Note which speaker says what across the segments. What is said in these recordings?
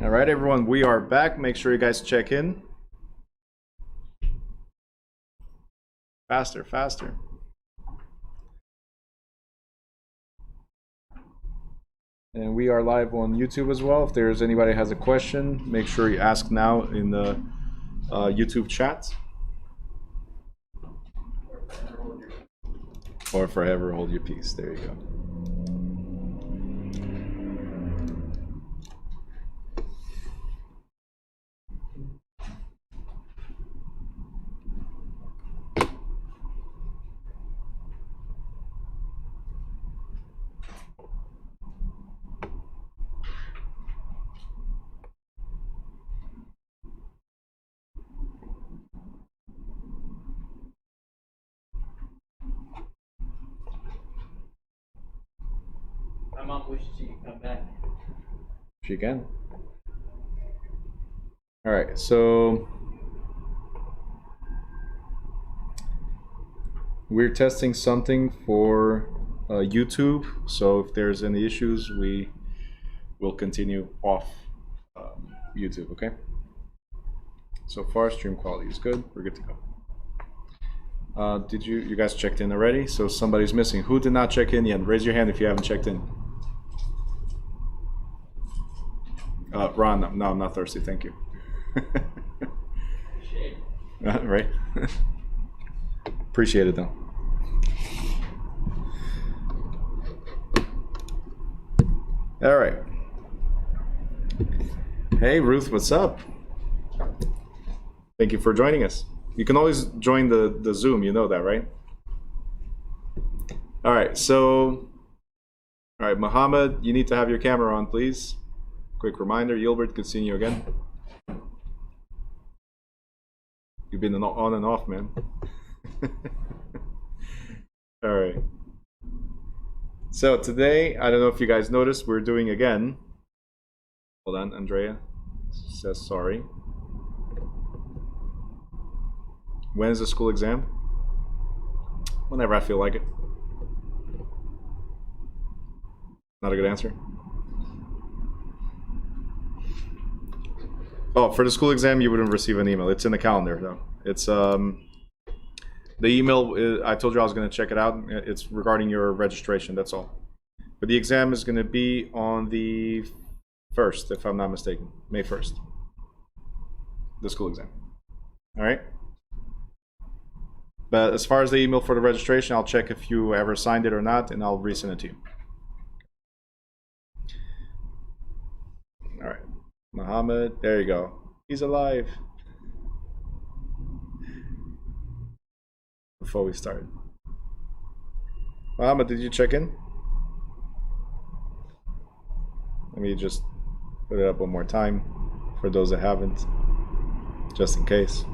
Speaker 1: All right, everyone, we are back. Make sure you guys check in. Faster, faster. And we are live on YouTube as well. If there's anybody has a question, make sure you ask now in the YouTube chat. Or forever hold your peace. There you go.
Speaker 2: My mom wishes she could come back.
Speaker 1: She can. All right, so we're testing something for YouTube. So if there's any issues, we will continue off YouTube, okay? So far, stream quality is good. We're good to go. Did you guys checked in already? So somebody's missing. Who did not check in yet? Raise your hand if you haven't checked in. Ron, no, I'm not thirsty, thank you. Right? Appreciate it though. All right. Hey Ruth, what's up? Thank you for joining us. You can always join the Zoom, you know that, right? All right, so, all right, Muhammad, you need to have your camera on, please. Quick reminder, Gilbert, good seeing you again. You've been on and off, man. All right. So today, I don't know if you guys noticed, we're doing again. Hold on, Andrea says sorry. When is the school exam? Whenever I feel like it. Not a good answer. Oh, for the school exam, you wouldn't receive an email. It's in the calendar, though. It's the email. I told you I was going to check it out. It's regarding your registration. That's all. But the exam is going to be on the 1st, if I'm not mistaken, May 1st. The school exam. All right. But as far as the email for the registration, I'll check if you ever signed it or not, and I'll resend it to you. All right. Muhammad, there you go. He's alive. Before we start. Muhammad, did you check in? Let me just put it up one more time for those that haven't, just in case.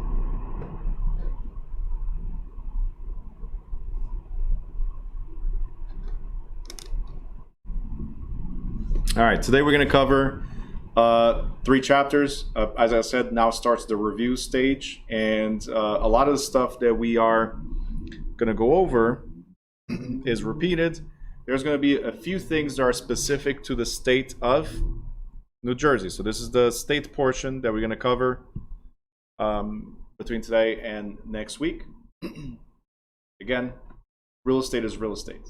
Speaker 1: All right, today we're going to cover 3 chapters. As I said, now starts the review stage, and a lot of the stuff that we are going to go over is repeated. There's going to be a few things that are specific to the state of New Jersey. So this is the state portion that we're going to cover between today and next week. Again, real estate is real estate.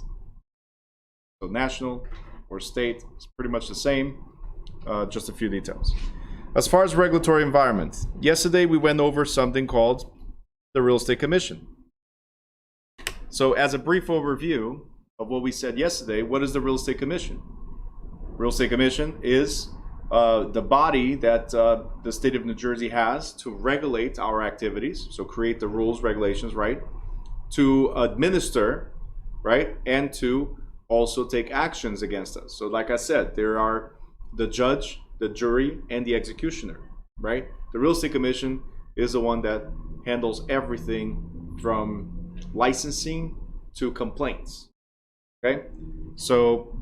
Speaker 1: So national or state is pretty much the same. Just a few details. As far as regulatory environment, yesterday we went over something called the Real Estate Commission. So as a brief overview of what we said yesterday, what is the Real Estate Commission? Real Estate Commission is the body that the state of New Jersey has to regulate our activities, so create the rules, regulations, right? To administer, right? And to also take actions against us. So like I said, there are the judge, the jury, and the executioner, right? The Real Estate Commission is the one that handles everything from licensing to complaints, okay? So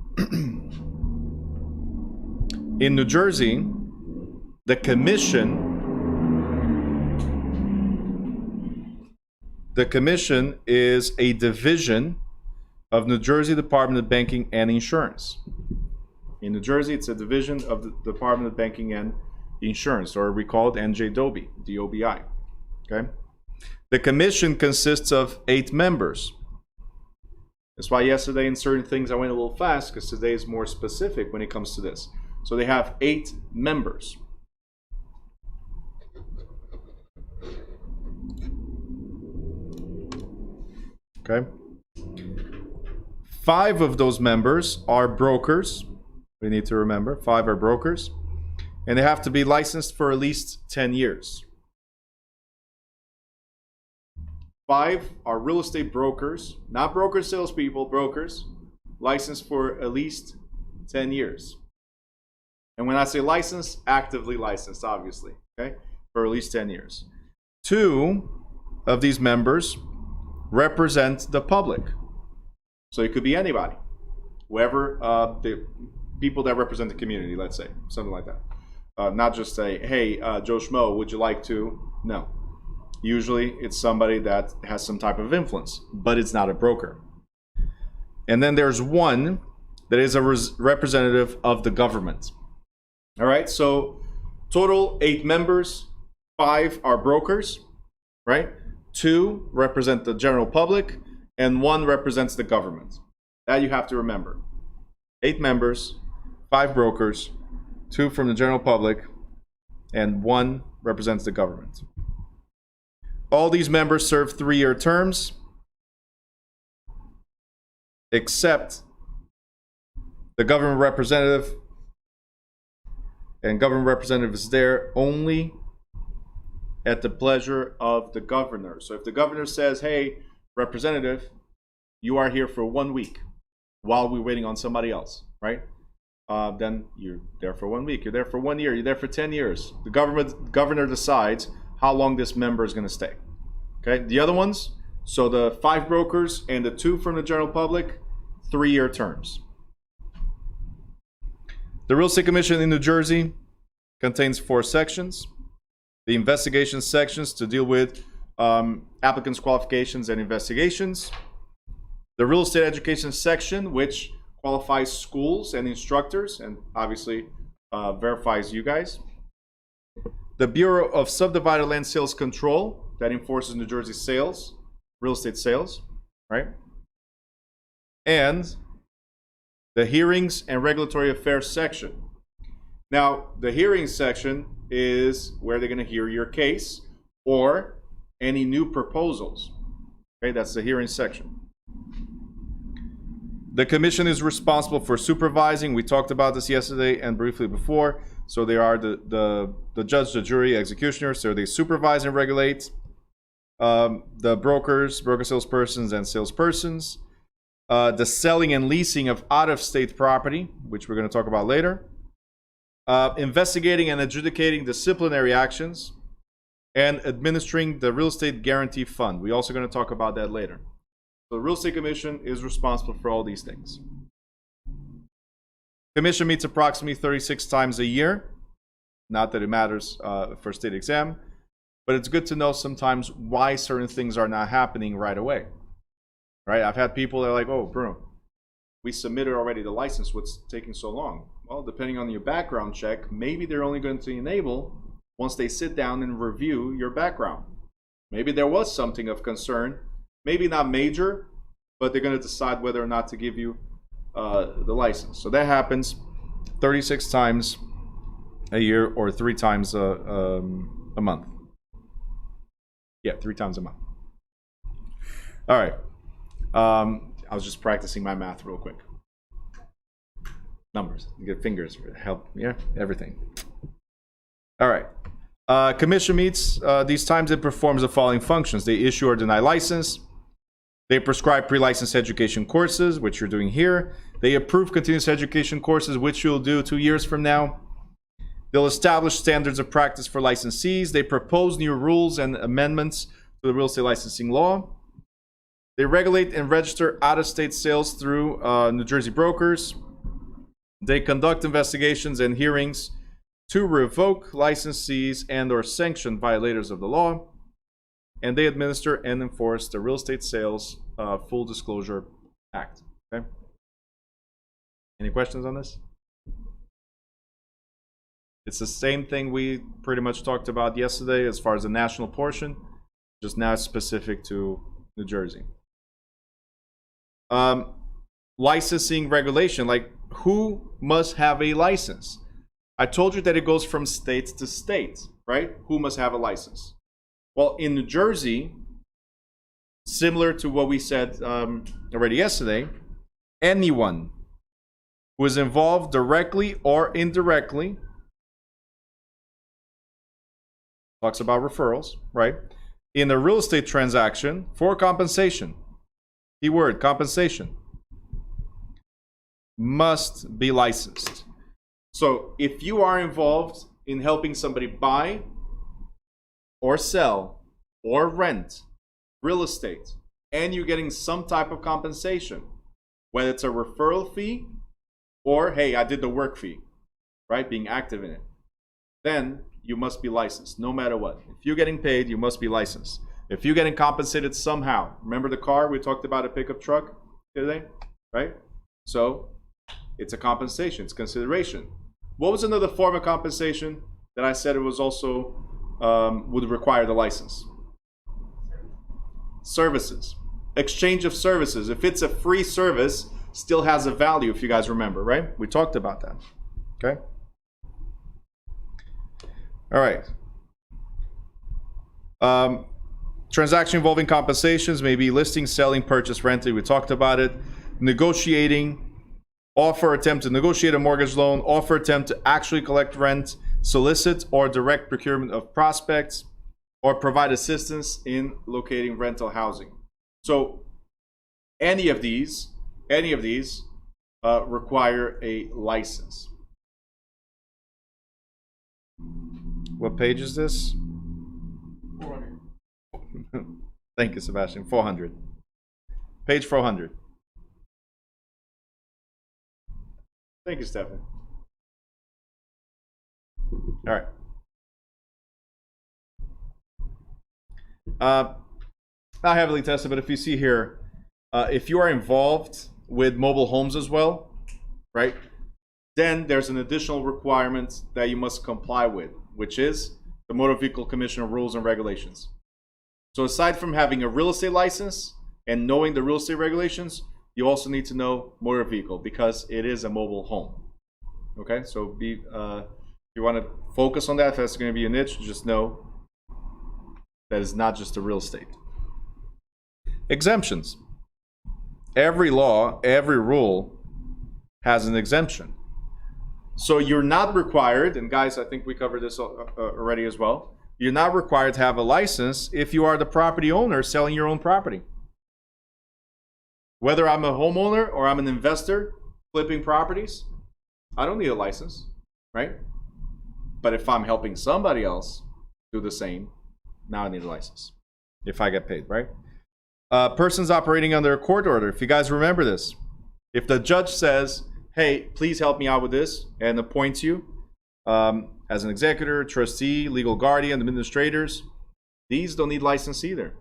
Speaker 1: in New Jersey, the commission is a division of New Jersey Department of Banking and Insurance. In New Jersey, it's a division of the Department of Banking and Insurance, or we call it NJDOBI, DOBI. Okay? The commission consists of 8 members. That's why yesterday in certain things I went a little fast, because today is more specific when it comes to this. So they have 8 members. Okay? 5 of those members are brokers. We need to remember, 5 are brokers. And they have to be licensed for at least 10 years. 5 are real estate brokers, not broker salespeople, brokers, licensed for at least 10 years. And when I say licensed, actively licensed, obviously, okay, for at least 10 years. 2 of these members represent the public. So it could be anybody, whoever, the people that represent the community, let's say, something like that. Not just say, hey, Joe Schmo, would you like to? No. Usually it's somebody that has some type of influence, but it's not a broker. And then there's 1 that is a representative of the government. All right, so total 8 members, 5 are brokers, right? 2 represent the general public, and 1 represents the government. That you have to remember. 8 members, 5 brokers, 2 from the general public, and 1 represents the government. All these members serve 3-year terms, except the government representative. And government representative is there only at the pleasure of the governor. So if the governor says, hey, representative, you are here for 1 week while we're waiting on somebody else, right? Then you're there for 1 week. You're there for 1 year. You're there for 10 years. The governor decides how long this member is going to stay. Okay, the other ones, so the 5 brokers and the 2 from the general public, 3-year terms. The Real Estate Commission in New Jersey contains 4 sections. The investigation sections to deal with applicants' qualifications and investigations. The Real Estate Education section, which qualifies schools and instructors, and obviously verifies you guys. The Bureau of Subdivided Land Sales Control, that enforces New Jersey sales, real estate sales, right? And the Hearings and Regulatory Affairs section. Now, the Hearings section is where they're going to hear your case or any new proposals. Okay, that's the Hearings section. The commission is responsible for supervising. We talked about this yesterday and briefly before. So they are the judge, the jury, executioner. So they supervise and regulate the brokers, broker salespersons, and salespersons. The selling and leasing of out-of-state property, which we're going to talk about later. Investigating and adjudicating disciplinary actions. And administering the Real Estate Guarantee Fund. We're also going to talk about that later. So the Real Estate Commission is responsible for all these things. Commission meets approximately 36 times a year. Not that it matters for state exam, but it's good to know sometimes why certain things are not happening right away. Right? I've had people that are like, oh, Bruno, we submitted already the license. What's taking so long? Well, depending on your background check, maybe they're only going to enable once they sit down and review your background. Maybe there was something of concern. Maybe not major, but they're going to decide whether or not to give you the license. So that happens 36 times a year or 3 times a month. Yeah, 3 times a month. All right. I was just practicing my math real quick. Numbers. You get fingers for help. Yeah, everything. All right. Commission meets. These times it performs the following functions. They issue or deny license. They prescribe pre-license education courses, which you're doing here. They approve continuous education courses, which you'll do 2 years from now. They'll establish standards of practice for licensees. They propose new rules and amendments to the real estate licensing law. They regulate and register out-of-state sales through New Jersey brokers. They conduct investigations and hearings to revoke licensees and or sanction violators of the law. And they administer and enforce the Real Estate Sales Full Disclosure Act. Okay. Any questions on this? It's the same thing we pretty much talked about yesterday as far as the national portion, just now it's specific to New Jersey. Licensing regulation, like who must have a license? I told you that it goes from state to state, right? Who must have a license? Well, in New Jersey, similar to what we said already yesterday, anyone who is involved directly or indirectly, talks about referrals, right? In a real estate transaction for compensation, keyword compensation, must be licensed. So if you are involved in helping somebody buy or sell or rent real estate and you're getting some type of compensation, whether it's a referral fee or, hey, I did the work fee, right? Being active in it, then you must be licensed no matter what. If you're getting paid, you must be licensed. If you're getting compensated somehow, remember the car we talked about, a pickup truck today, right? So it's a compensation, it's consideration. What was another form of compensation that I said it was also would require the license? Services. Exchange of services. If it's a free service, still has a value, if you guys remember, right? We talked about that. Okay? All right. Transaction involving compensations, maybe listing, selling, purchase, renting. We talked about it. Negotiating, offer, attempt to negotiate a mortgage loan, offer, attempt to actually collect rent, solicit or direct procurement of prospects, or provide assistance in locating rental housing. So any of these require a license. What page is this?
Speaker 2: 400.
Speaker 1: Thank you, Sebastian. 400. Page 400. Thank you, Stefan. All right. Not heavily tested, but if you see here, if you are involved with mobile homes as well, right, then there's an additional requirement that you must comply with, which is the Motor Vehicle Commission rules and regulations. So aside from having a real estate license and knowing the real estate regulations, you also need to know motor vehicle because it is a mobile home. Okay, so if you want to focus on that, if that's going to be a niche, just know that it's not just a real estate. Exemptions. Every law, every rule has an exemption. So you're not required, and guys, I think we covered this already as well, you're not required to have a license if you are the property owner selling your own property. Whether I'm a homeowner or I'm an investor flipping properties, I don't need a license, right? But if I'm helping somebody else do the same, now I need a license if I get paid, right? Persons operating under a court order. If you guys remember this, if the judge says, hey, please help me out with this, and appoints you as an executor, trustee, legal guardian, administrators, these don't need license either.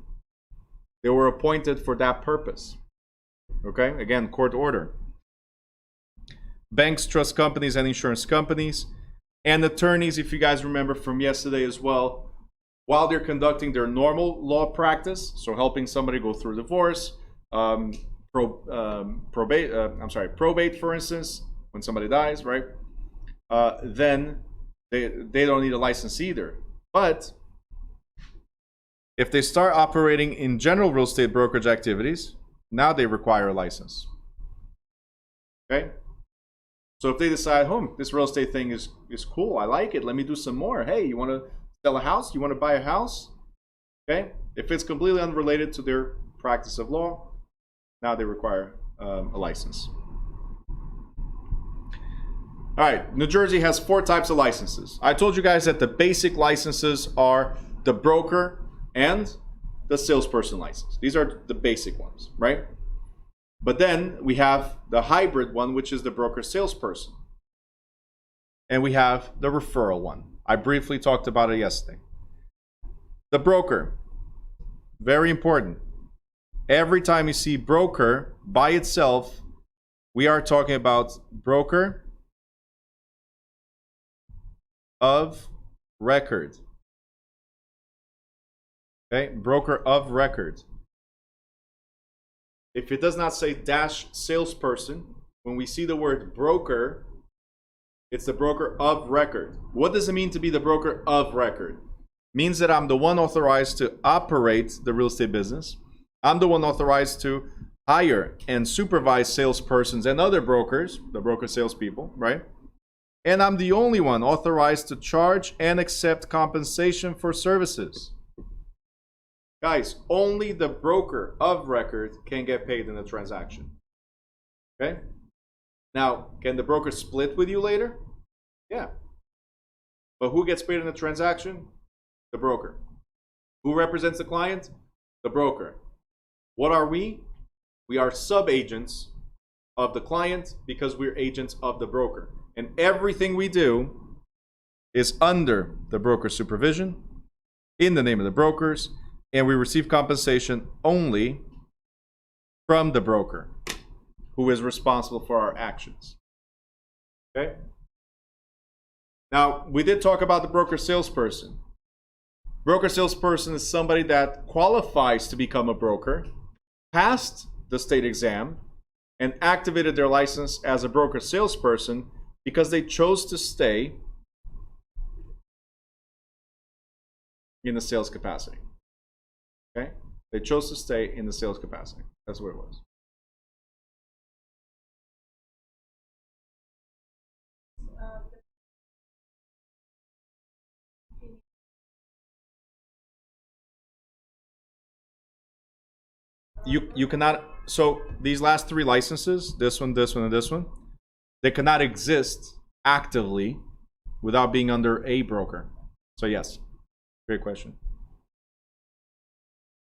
Speaker 1: They were appointed for that purpose. Okay, again, court order. Banks, trust companies, and insurance companies, and attorneys, if you guys remember from yesterday as well, while they're conducting their normal law practice, so helping somebody go through divorce, probate, for instance, when somebody dies, right? Then they don't need a license either. But if they start operating in general real estate brokerage activities, now they require a license. Okay? So if they decide, this real estate thing is cool, I like it, let me do some more. Hey, you want to sell a house? You want to buy a house? Okay? If it's completely unrelated to their practice of law, now they require a license. All right, New Jersey has 4 types of licenses. I told you guys that the basic licenses are the broker and the salesperson license. These are the basic ones, right? But then we have the hybrid one, which is the broker salesperson. And we have the referral one. I briefly talked about it yesterday. The broker, very important. Every time you see broker by itself, we are talking about broker of record. Okay, broker of record. If it does not say dash salesperson, when we see the word broker, it's the broker of record. What does it mean to be the broker of record? Means that I'm the one authorized to operate the real estate business. I'm the one authorized to hire and supervise salespersons and other brokers, the broker salespeople, right? And I'm the only one authorized to charge and accept compensation for services. Guys, only the broker of record can get paid in a transaction. Okay? Now, can the broker split with you later? Yeah. But who gets paid in a transaction? The broker. Who represents the client? The broker. What are we? We are sub-agents of the client because we're agents of the broker. And everything we do is under the broker's supervision, in the name of the brokers, and we receive compensation only from the broker, who is responsible for our actions. Okay? Now, we did talk about the broker salesperson. Broker salesperson is somebody that qualifies to become a broker, passed the state exam, and activated their license as a broker salesperson because they chose to stay in the sales capacity. Okay? They chose to stay in the sales capacity. That's what it was. You cannot, so these last three licenses, this one, and this one, they cannot exist actively without being under a broker. So yes, great question.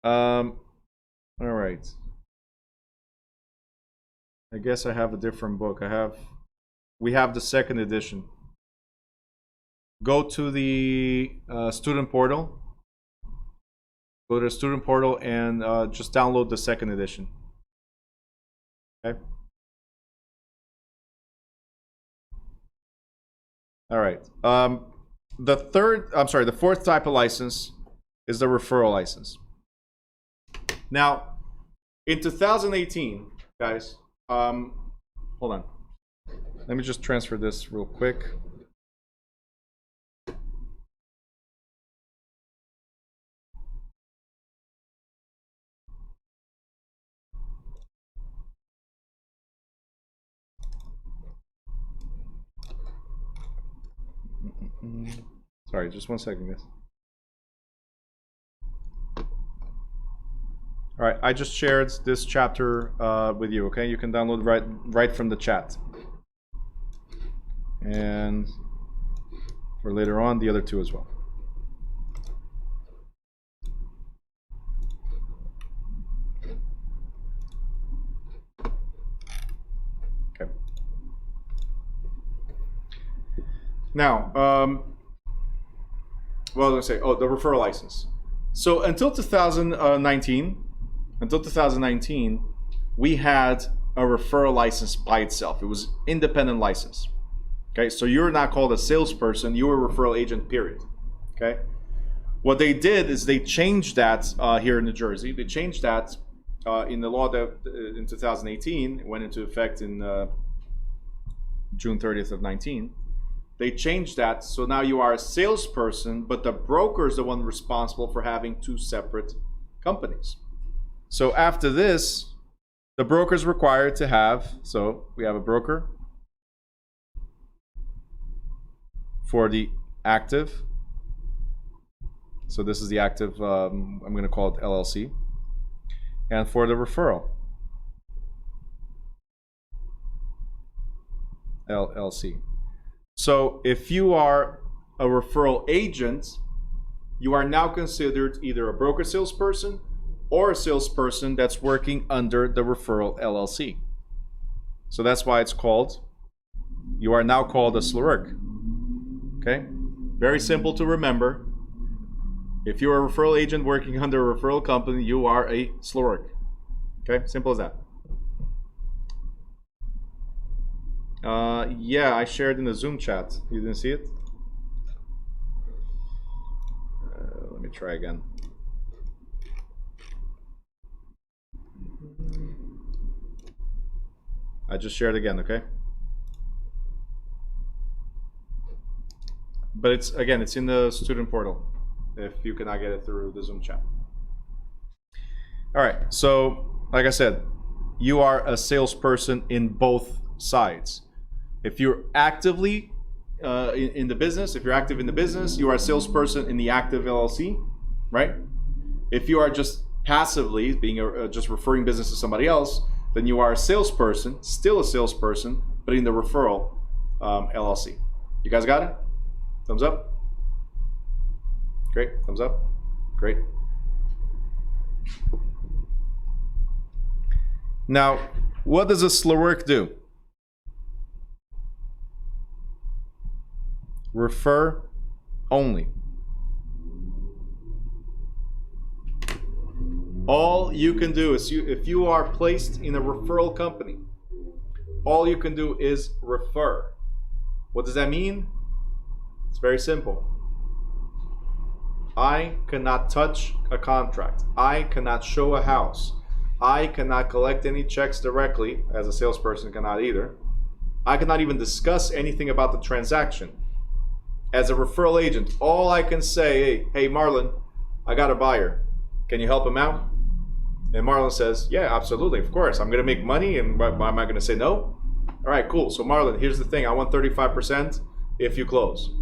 Speaker 1: All right. I guess I have a different book. We have the second edition. Go to the student portal. Go to the student portal and just download the second edition. Okay. All right. The fourth type of license is the referral license. Now, in 2018, guys, hold on. Let me just transfer this real quick. Sorry, just one second, guys. All right, I just shared this chapter with you. Okay, you can download right from the chat, and for later on, the other two as well. Okay. Now, what was I going to say? Oh, the referral license. So until 2019, we had a referral license by itself. It was independent license. Okay, so you're not called a salesperson. You were a referral agent, period. Okay. What they did is they changed that here in New Jersey. They changed that in the law that in 2018. It went into effect in June 30th of 19. They changed that, so now you are a salesperson, but the broker is the one responsible for having two separate companies. So after this, the broker is required to have, so we have a broker for the active. So this is the active, I'm going to call it LLC. And for the referral, LLC. So if you are a referral agent, you are now considered either a broker salesperson or a salesperson that's working under the referral LLC. So that's why it's called, you are now called a SLRC. Okay? Very simple to remember. If you're a referral agent working under a referral company, you are a SLRC. Okay? Simple as that. Yeah, I shared in the Zoom chat. You didn't see it? Let me try again. I just shared again, okay? But it's in the student portal if you cannot get it through the Zoom chat. All right, so like I said, you are a salesperson in both sides. If you're actively in the business, if you're active in the business, you are a salesperson in the active LLC, right? If you are just passively being just referring business to somebody else, then you are a salesperson, still a salesperson, but in the referral LLC. You guys got it? Thumbs up? Great, thumbs up? Great. Now, what does a Slurwerk do? Refer only. All you can do is, if you are placed in a referral company, all you can do is refer. What does that mean? It's very simple. I cannot touch a contract. I cannot show a house. I cannot collect any checks directly, as a salesperson cannot either. I cannot even discuss anything about the transaction. As a referral agent, all I can say, hey Marlon, I got a buyer. Can you help him out? And Marlon says, yeah, absolutely, of course. I'm going to make money, and why am I going to say no? All right, cool. So Marlon, here's the thing. I want 35% if you close.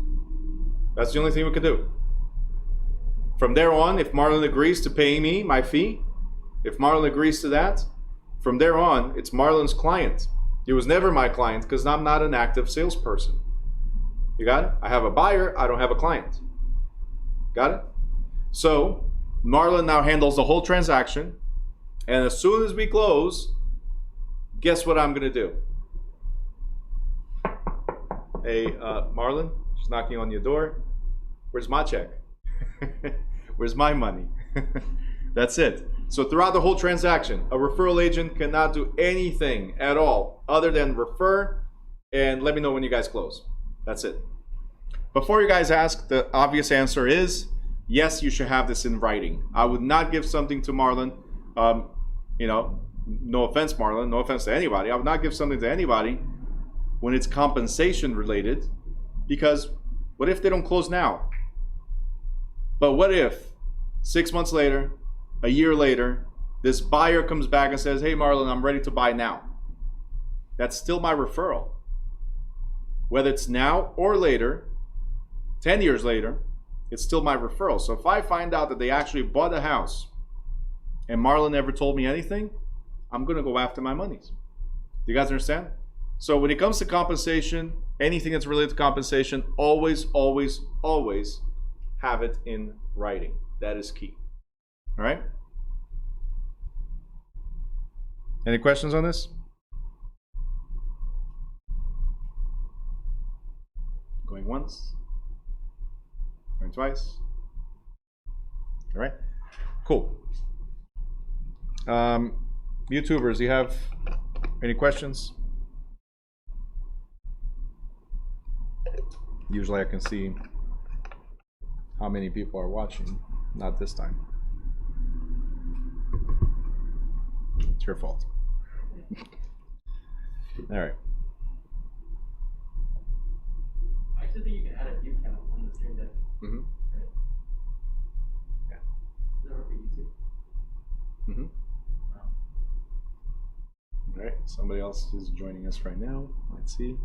Speaker 1: That's the only thing we can do. From there on, if Marlon agrees to pay me my fee, if Marlon agrees to that, from there on, it's Marlon's client. He was never my client because I'm not an active salesperson. You got it? I have a buyer, I don't have a client. Got it? So Marlon now handles the whole transaction, and as soon as we close, guess what I'm gonna do? Hey, Marlon, just knocking on your door. Where's my check? Where's my money? That's it. So throughout the whole transaction, a referral agent cannot do anything at all other than refer and let me know when you guys close. That's it. Before you guys ask, the obvious answer is yes, you should have this in writing. I would not give something to Marlon. No offense, Marlon. No offense to anybody. I would not give something to anybody when it's compensation related, because what if they don't close now? But what if 6 months later, a year later, this buyer comes back and says, hey Marlon, I'm ready to buy now. That's still my referral. Whether it's now or later, 10 years later, it's still my referral. So if I find out that they actually bought a house and Marlon never told me anything, I'm gonna go after my monies. Do you guys understand? So when it comes to compensation, anything that's related to compensation, always, always, always have it in writing. That is key. All right? Any questions on this? Going once? Going twice? All right? Cool. YouTubers, do you have any questions? Usually I can see how many people are watching. Not this time. It's your fault. All right.
Speaker 2: I actually think you can add a view count on the stream deck.
Speaker 1: Mm-hmm.
Speaker 2: Right? Yeah. Does that work for YouTube?
Speaker 1: Mm-hmm.
Speaker 2: Wow.
Speaker 1: All right. Somebody else is joining us right now. Let's see.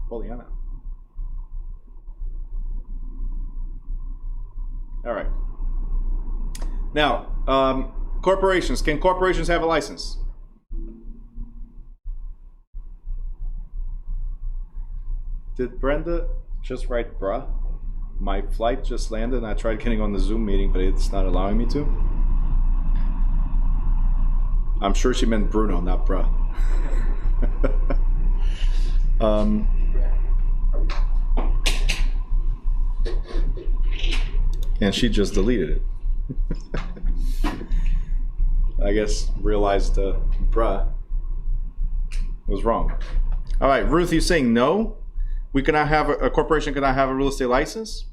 Speaker 1: Poliana. All right. Now, corporations. Can corporations have a license? Did Brenda just write bruh? My flight just landed and I tried getting on the Zoom meeting, but it's not allowing me to. I'm sure she meant Bruno, not bruh. And she just deleted it. I guess realized bruh was wrong. All right, Ruth, you saying no? We cannot have a corporation cannot have a real estate license?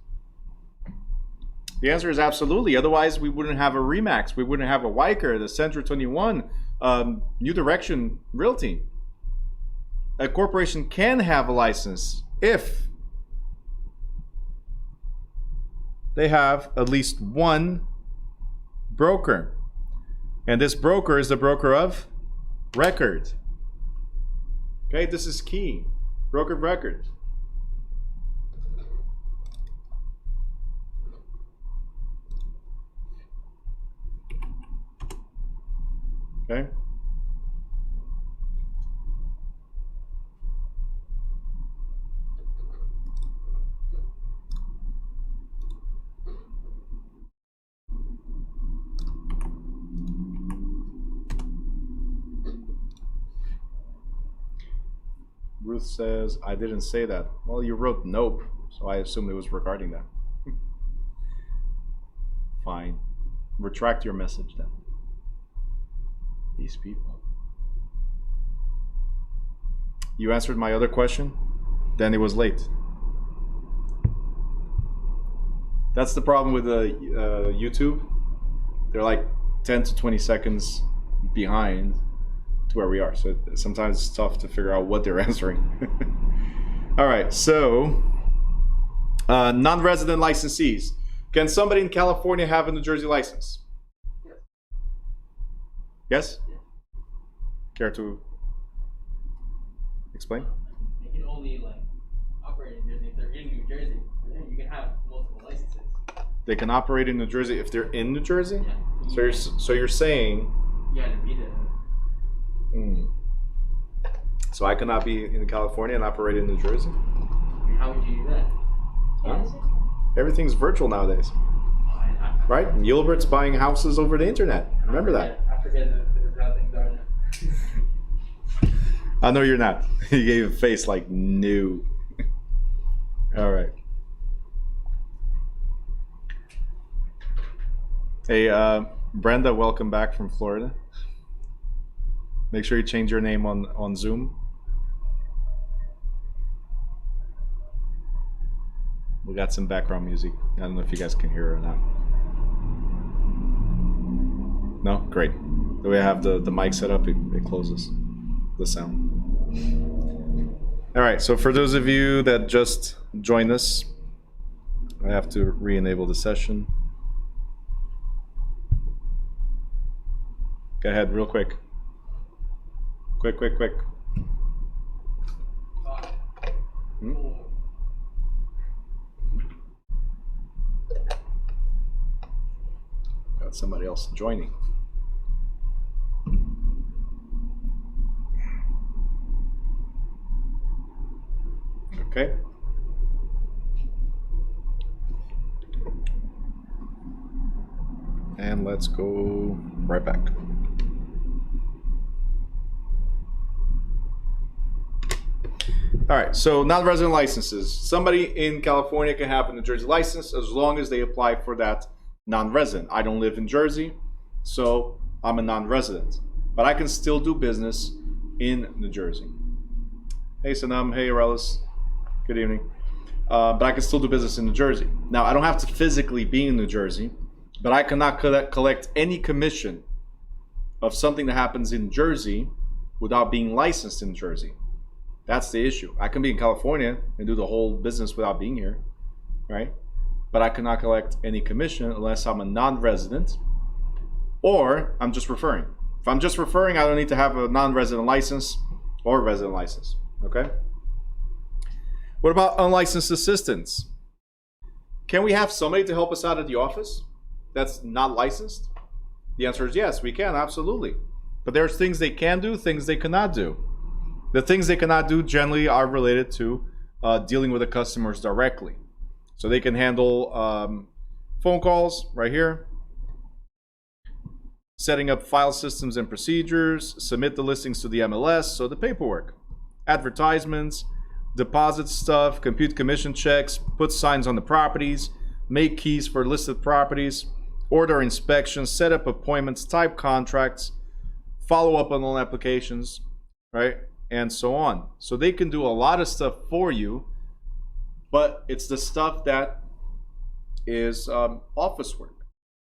Speaker 1: The answer is absolutely. Otherwise, we wouldn't have a Remax. We wouldn't have a Wyker, the Century 21, New Direction Realty. A corporation can have a license if they have at least one broker. And this broker is the broker of record. Okay, this is key. Broker of record. Okay. Ruth says, I didn't say that. Well, you wrote nope, so I assumed it was regarding that. Fine. Retract your message then. These people. You answered my other question, then it was late. That's the problem with YouTube. They're like 10 to 20 seconds behind to where we are. So sometimes it's tough to figure out what they're answering. All right, so non-resident licensees. Can somebody in California have a New Jersey license? Yes? Care to explain?
Speaker 2: They can only like operate in Jersey if they're in New Jersey. And then you can have multiple licenses.
Speaker 1: They can operate in New Jersey if they're in New Jersey?
Speaker 2: Yeah.
Speaker 1: So you're saying...
Speaker 2: You gotta be there.
Speaker 1: So I cannot be in California and operate in New Jersey?
Speaker 2: I mean, how would you do that?
Speaker 1: Huh? Everything's virtual nowadays. Right? Gilbert's buying houses over the internet. Remember that.
Speaker 2: I forget how things are now.
Speaker 1: I know you're not. You gave a face like, no. All right. Hey, Brenda, welcome back from Florida. Make sure you change your name on Zoom. We got some background music. I don't know if you guys can hear it or not. No? Great. The way I have the mic set up, it closes the sound. All right, so for those of you that just joined us, I have to re-enable the session. Go ahead, real quick. Quick. Got somebody else joining. Okay. And let's go right back. All right, so non-resident licenses. Somebody in California can have a New Jersey license as long as they apply for that non-resident. I don't live in Jersey, so I'm a non-resident. But I can still do business in New Jersey. Hey, Sanam. Hey, Arelis. Good evening. But I can still do business in New Jersey. Now, I don't have to physically be in New Jersey, but I cannot collect any commission of something that happens in Jersey without being licensed in Jersey. That's the issue. I can be in California and do the whole business without being here, right? But I cannot collect any commission unless I'm a non-resident or I'm just referring. If I'm just referring, I don't need to have a non-resident license or a resident license, okay? What about unlicensed assistants? Can we have somebody to help us out at the office that's not licensed? The answer is yes, we can, absolutely. But there's things they can do, things they cannot do. The things they cannot do generally are related to dealing with the customers directly. So they can handle phone calls right here, setting up file systems and procedures, submit the listings to the MLS, so the paperwork, advertisements, deposit stuff, compute commission checks, put signs on the properties, make keys for listed properties, order inspections, set up appointments, type contracts, follow up on loan applications, right? And so on. So they can do a lot of stuff for you but it's the stuff that is office work,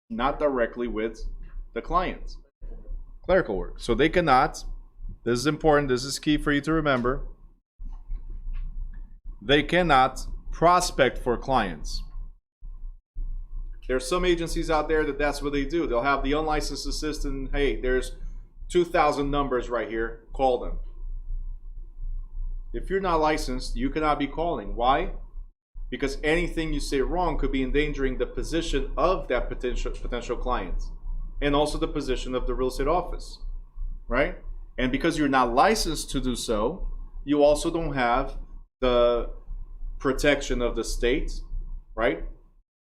Speaker 1: not directly with the client. Clerical work. So they cannot, this is important, this is key for you to remember, they cannot prospect for clients. There's some agencies out there that's what they do. They'll have the unlicensed assistant, hey, there's 2,000 numbers right here, call them. If you're not licensed, you cannot be calling. Why? Because anything you say wrong could be endangering the position of that potential client and also the position of the real estate office, right? And because you're not licensed to do so, you also don't have the protection of the state, right?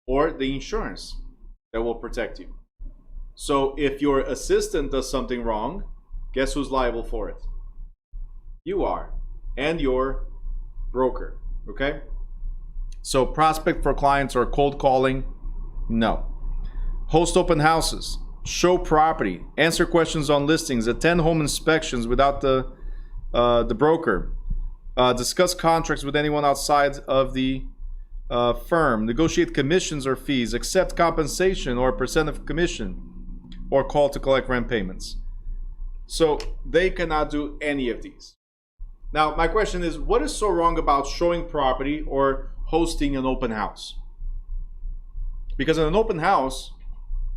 Speaker 1: Or the insurance that will protect you. So if your assistant does something wrong, guess who's liable for it? You are, and your broker, okay? So prospect for clients or cold calling, no. Host open houses, show property, answer questions on listings, attend home inspections without the broker, discuss contracts with anyone outside of the firm, negotiate commissions or fees, accept compensation or percent of commission, or call to collect rent payments. So they cannot do any of these. Now, my question is, what is so wrong about showing property or hosting an open house? Because in an open house,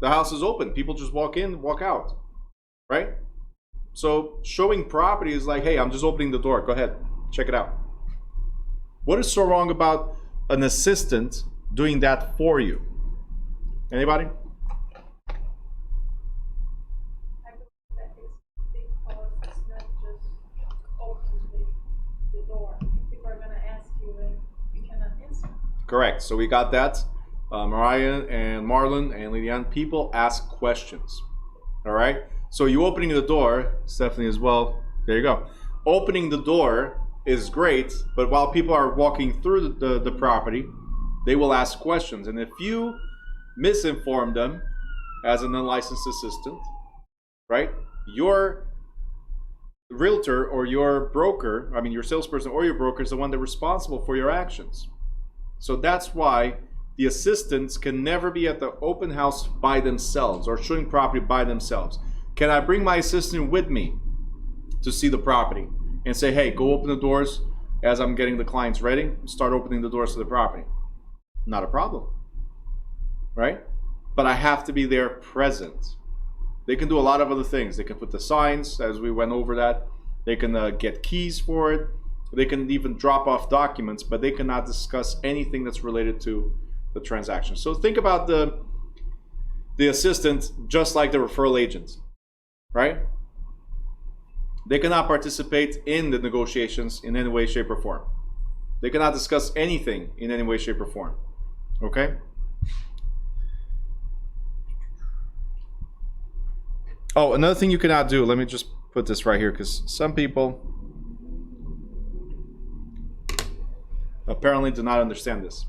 Speaker 1: the house is open. People just walk in, walk out, right? So showing property is like, hey, I'm just opening the door. Go ahead, check it out. What is so wrong about an assistant doing that for you? Anybody?
Speaker 3: I believe that it's because it's not just open the door. People are going to ask you and you cannot answer.
Speaker 1: Correct. So we got that. Mariah and Marlon and Lilian, people ask questions. All right. So you opening the door, Stephanie as well. There you go. Opening the door is great, but while people are walking through the property, they will ask questions. And if you misinform them as an unlicensed assistant, right, your realtor or your broker, I mean your salesperson or your broker is the one that's responsible for your actions. So that's why the assistants can never be at the open house by themselves or showing property by themselves. Can I bring my assistant with me to see the property and say, hey, go open the doors as I'm getting the clients ready, start opening the doors to the property? Not a problem, right? But I have to be there present. They can do a lot of other things. They can put the signs, as we went over that. They can get keys for it. They can even drop off documents, but they cannot discuss anything that's related to the transaction. So think about the assistant just like the referral agent, right? They cannot participate in the negotiations in any way, shape, or form. They cannot discuss anything in any way, shape, or form. Okay? Oh, another thing you cannot do, let me just put this right here because some people apparently do not understand this.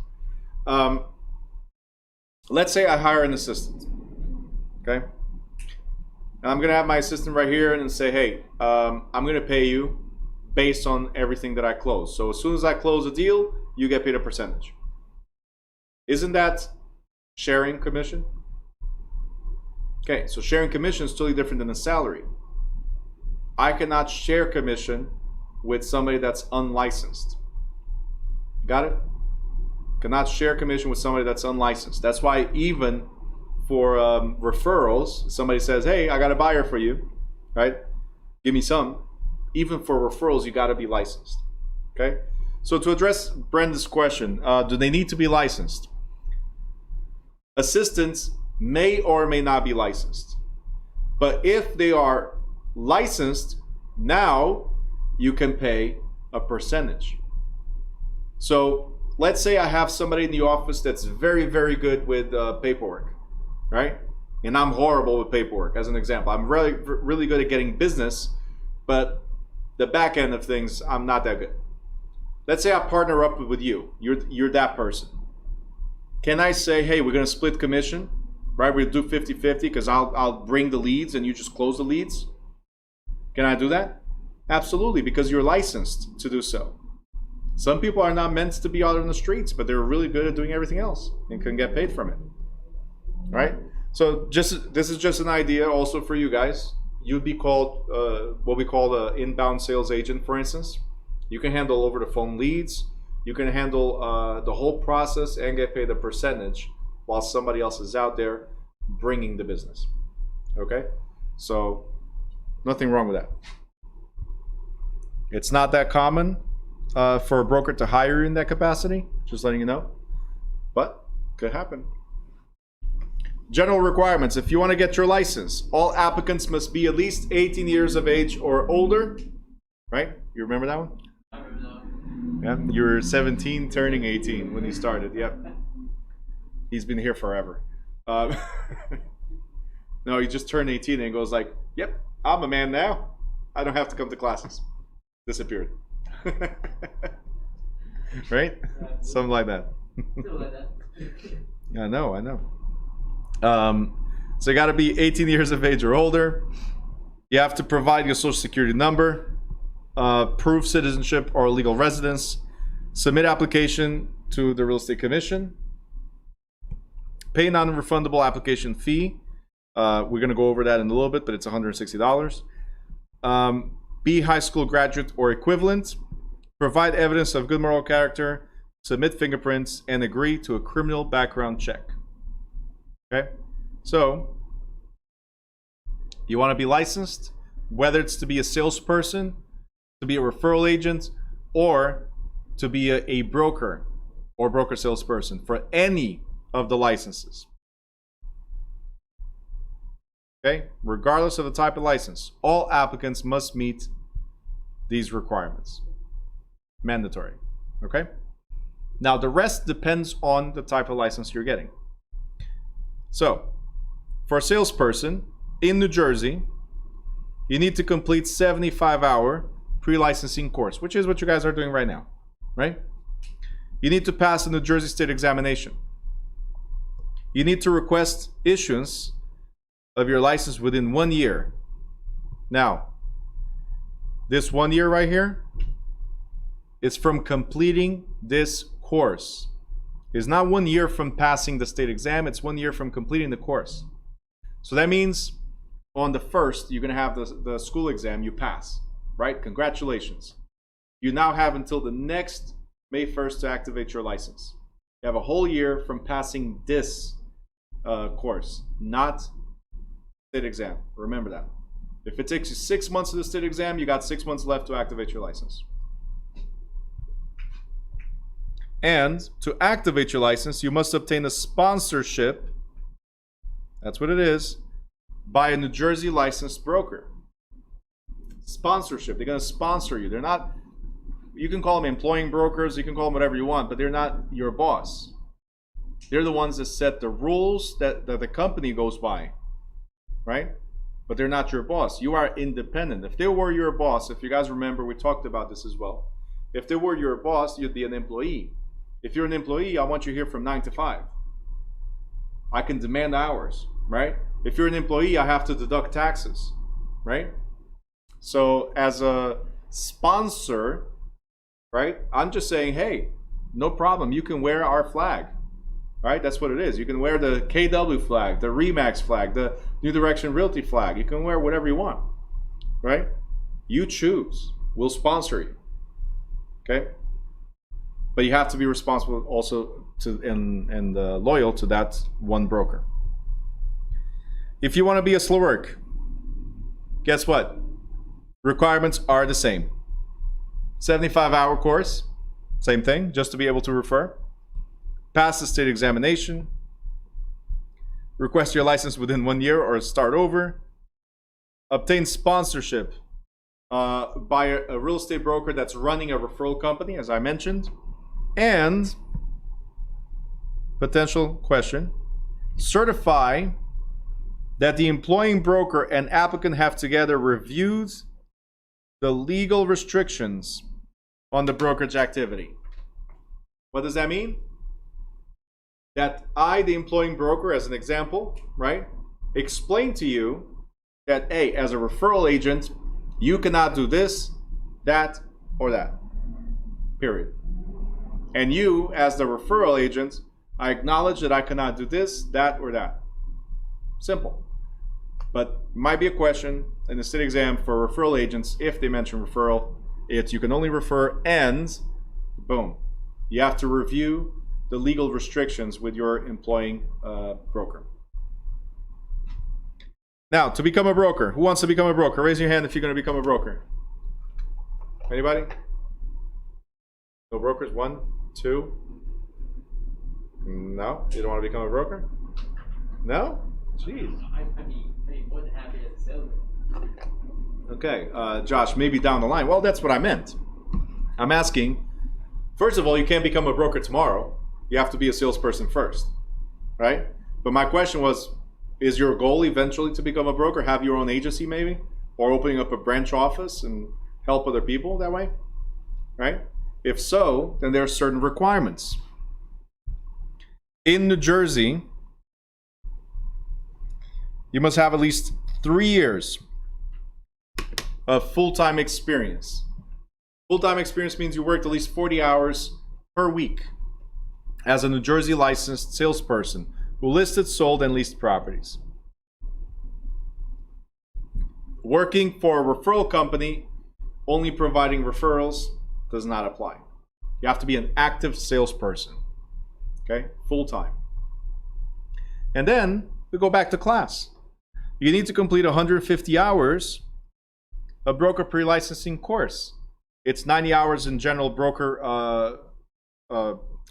Speaker 1: Let's say I hire an assistant, okay? And I'm gonna have my assistant right here and say, hey, I'm gonna pay you based on everything that I close. So as soon as I close a deal, you get paid a percentage. Isn't that sharing commission? Okay, so sharing commission is totally different than a salary. I cannot share commission with somebody that's unlicensed. Got it? Cannot share commission with somebody that's unlicensed. That's why even for referrals, somebody says, hey, I got a buyer for you, right? Give me some. Even for referrals, you got to be licensed, okay? So to address Brenda's question, do they need to be licensed? Assistants may or may not be licensed. But if they are licensed, now you can pay a percentage. So let's say I have somebody in the office that's very, very good with paperwork, right? And I'm horrible with paperwork, as an example. I'm really, really good at getting business, but the back end of things, I'm not that good. Let's say I partner up with you. You're that person. Can I say, hey, we're going to split commission, right? We'll do 50-50 because I'll bring the leads and you just close the leads? Can I do that? Absolutely, because you're licensed to do so. Some people are not meant to be out on the streets, but they're really good at doing everything else and can get paid from it. Right? So this is just an idea also for you guys. You'd be called what we call an inbound sales agent, for instance. You can handle over the phone leads. You can handle the whole process and get paid a percentage while somebody else is out there bringing the business. Okay? So nothing wrong with that. It's not that common for a broker to hire you in that capacity, just letting you know. But could happen. General requirements. If you want to get your license, all applicants must be at least 18 years of age or older. Right? You remember that one?
Speaker 2: I remember that.
Speaker 1: Yeah, you were 17 turning 18 when you started. Yep. He's been here forever. No, he just turned 18 and goes like, yep, I'm a man now. I don't have to come to classes. Disappeared. Right? Something like that.
Speaker 2: Still like that.
Speaker 1: I know. So you got to be 18 years of age or older. You have to provide your social security number, proof citizenship or legal residence, submit application to the real estate commission, pay non-refundable application fee. We're going to go over that in a little bit, but it's $160. Be high school graduate or equivalent, provide evidence of good moral character, submit fingerprints, and agree to a criminal background check. Okay? So, you want to be licensed, whether it's to be a salesperson, to be a referral agent, or to be a broker or broker salesperson for any of the licenses. Okay? Regardless of the type of license, all applicants must meet these requirements. Mandatory. Okay? Now, the rest depends on the type of license you're getting. So, for a salesperson in New Jersey, you need to complete 75-hour pre-licensing course, which is what you guys are doing right now, right? You need to pass the New Jersey State examination. You need to request issuance of your license within 1 year. Now, this 1 year right here is from completing this course. It's not 1 year from passing the state exam, it's 1 year from completing the course. So that means on the first, you're going to have the school exam, you pass, right? Congratulations. You now have until the next May 1st to activate your license. You have a whole year from passing this course, not state exam. Remember that. If it takes you 6 months to the state exam, you got 6 months left to activate your license. And to activate your license, you must obtain a sponsorship, that's what it is, by a New Jersey licensed broker. Sponsorship, they're going to sponsor you. They're not, you can call them employing brokers, you can call them whatever you want, but they're not your boss. They're the ones that set the rules that the company goes by, right? But they're not your boss. You are independent. If they were your boss, if you guys remember, we talked about this as well. If they were your boss, you'd be an employee. If you're an employee, I want you here from 9 to 5. I can demand hours, right? If you're an employee, I have to deduct taxes, right? So as a sponsor, right, I'm just saying, hey, no problem. You can wear our flag, right? That's what it is. You can wear the KW flag, the REMAX flag, the New Direction Realty flag. You can wear whatever you want, right? You choose. We'll sponsor you, okay? But you have to be responsible also to and loyal to that one broker. If you want to be a slow work, guess what? Requirements are the same. 75-hour course, same thing, just to be able to refer. Pass the state examination. Request your license within 1 year or start over. Obtain sponsorship by a real estate broker that's running a referral company, as I mentioned. And, potential question, certify that the employing broker and applicant have together reviewed the legal restrictions on the brokerage activity. What does that mean? That I, the employing broker, as an example, right, explain to you that, hey, as a referral agent, you cannot do this, that, or that. Period. And you, as the referral agent, I acknowledge that I cannot do this, that, or that. Simple. But might be a question in the state exam for referral agents, if they mention referral, it's you can only refer and boom. You have to review the legal restrictions with your employing broker. Now, to become a broker, who wants to become a broker? Raise your hand if you're going to become a broker. Anybody? No brokers? 1, 2. No? You don't want to become a broker? No? Jeez.
Speaker 2: I'd be more than happy as a salesman.
Speaker 1: Okay, Josh, maybe down the line. Well, that's what I meant. I'm asking, first of all, you can't become a broker tomorrow. You have to be a salesperson first, right? But my question was, is your goal eventually to become a broker, have your own agency maybe? Or opening up a branch office and help other people that way, right? If so, then there are certain requirements. In New Jersey, you must have at least 3 years of full-time experience. Full-time experience means you worked at least 40 hours per week as a New Jersey licensed salesperson who listed, sold, and leased properties. Working for a referral company, only providing referrals, does not apply. You have to be an active salesperson, okay, full-time. And then we go back to class. You need to complete 150 hours of broker pre-licensing course. It's 90 hours in general broker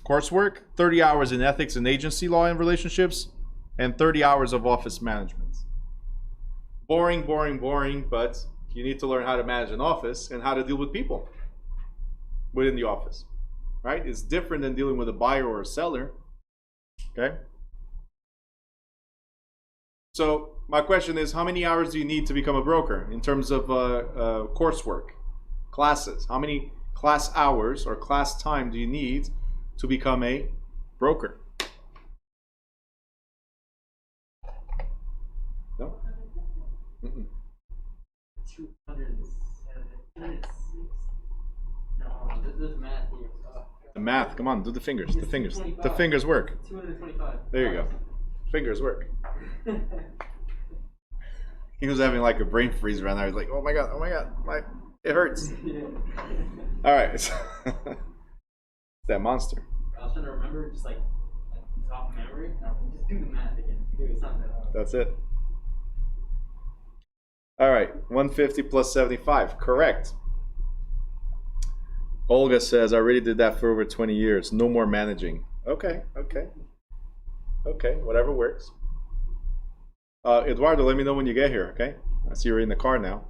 Speaker 1: coursework, 30 hours in ethics and agency law and relationships, and 30 hours of office management. Boring, boring, boring, but you need to learn how to manage an office and how to deal with people within the office, right? It's different than dealing with a buyer or a seller, okay? So my question is, how many hours do you need to become a broker in terms of coursework, classes? How many class hours or class time do you need to become a broker? No?
Speaker 2: 207. No, there's math here.
Speaker 1: The math, come on, do the fingers. The fingers.
Speaker 2: 225.
Speaker 1: The fingers work.
Speaker 2: 225.
Speaker 1: There you go. Fingers work. He was having like a brain freeze around there. He's like, oh my god, it hurts.
Speaker 2: Yeah.
Speaker 1: All right. That monster.
Speaker 2: I was trying to remember, just like top memory. Just do the math again. Dude, it's not that hard.
Speaker 1: That's it. All right, 150 plus 75, correct. Olga says, I already did that for over 20 years. No more managing. Okay, whatever works. Eduardo, let me know when you get here, okay? I see you're in the car now.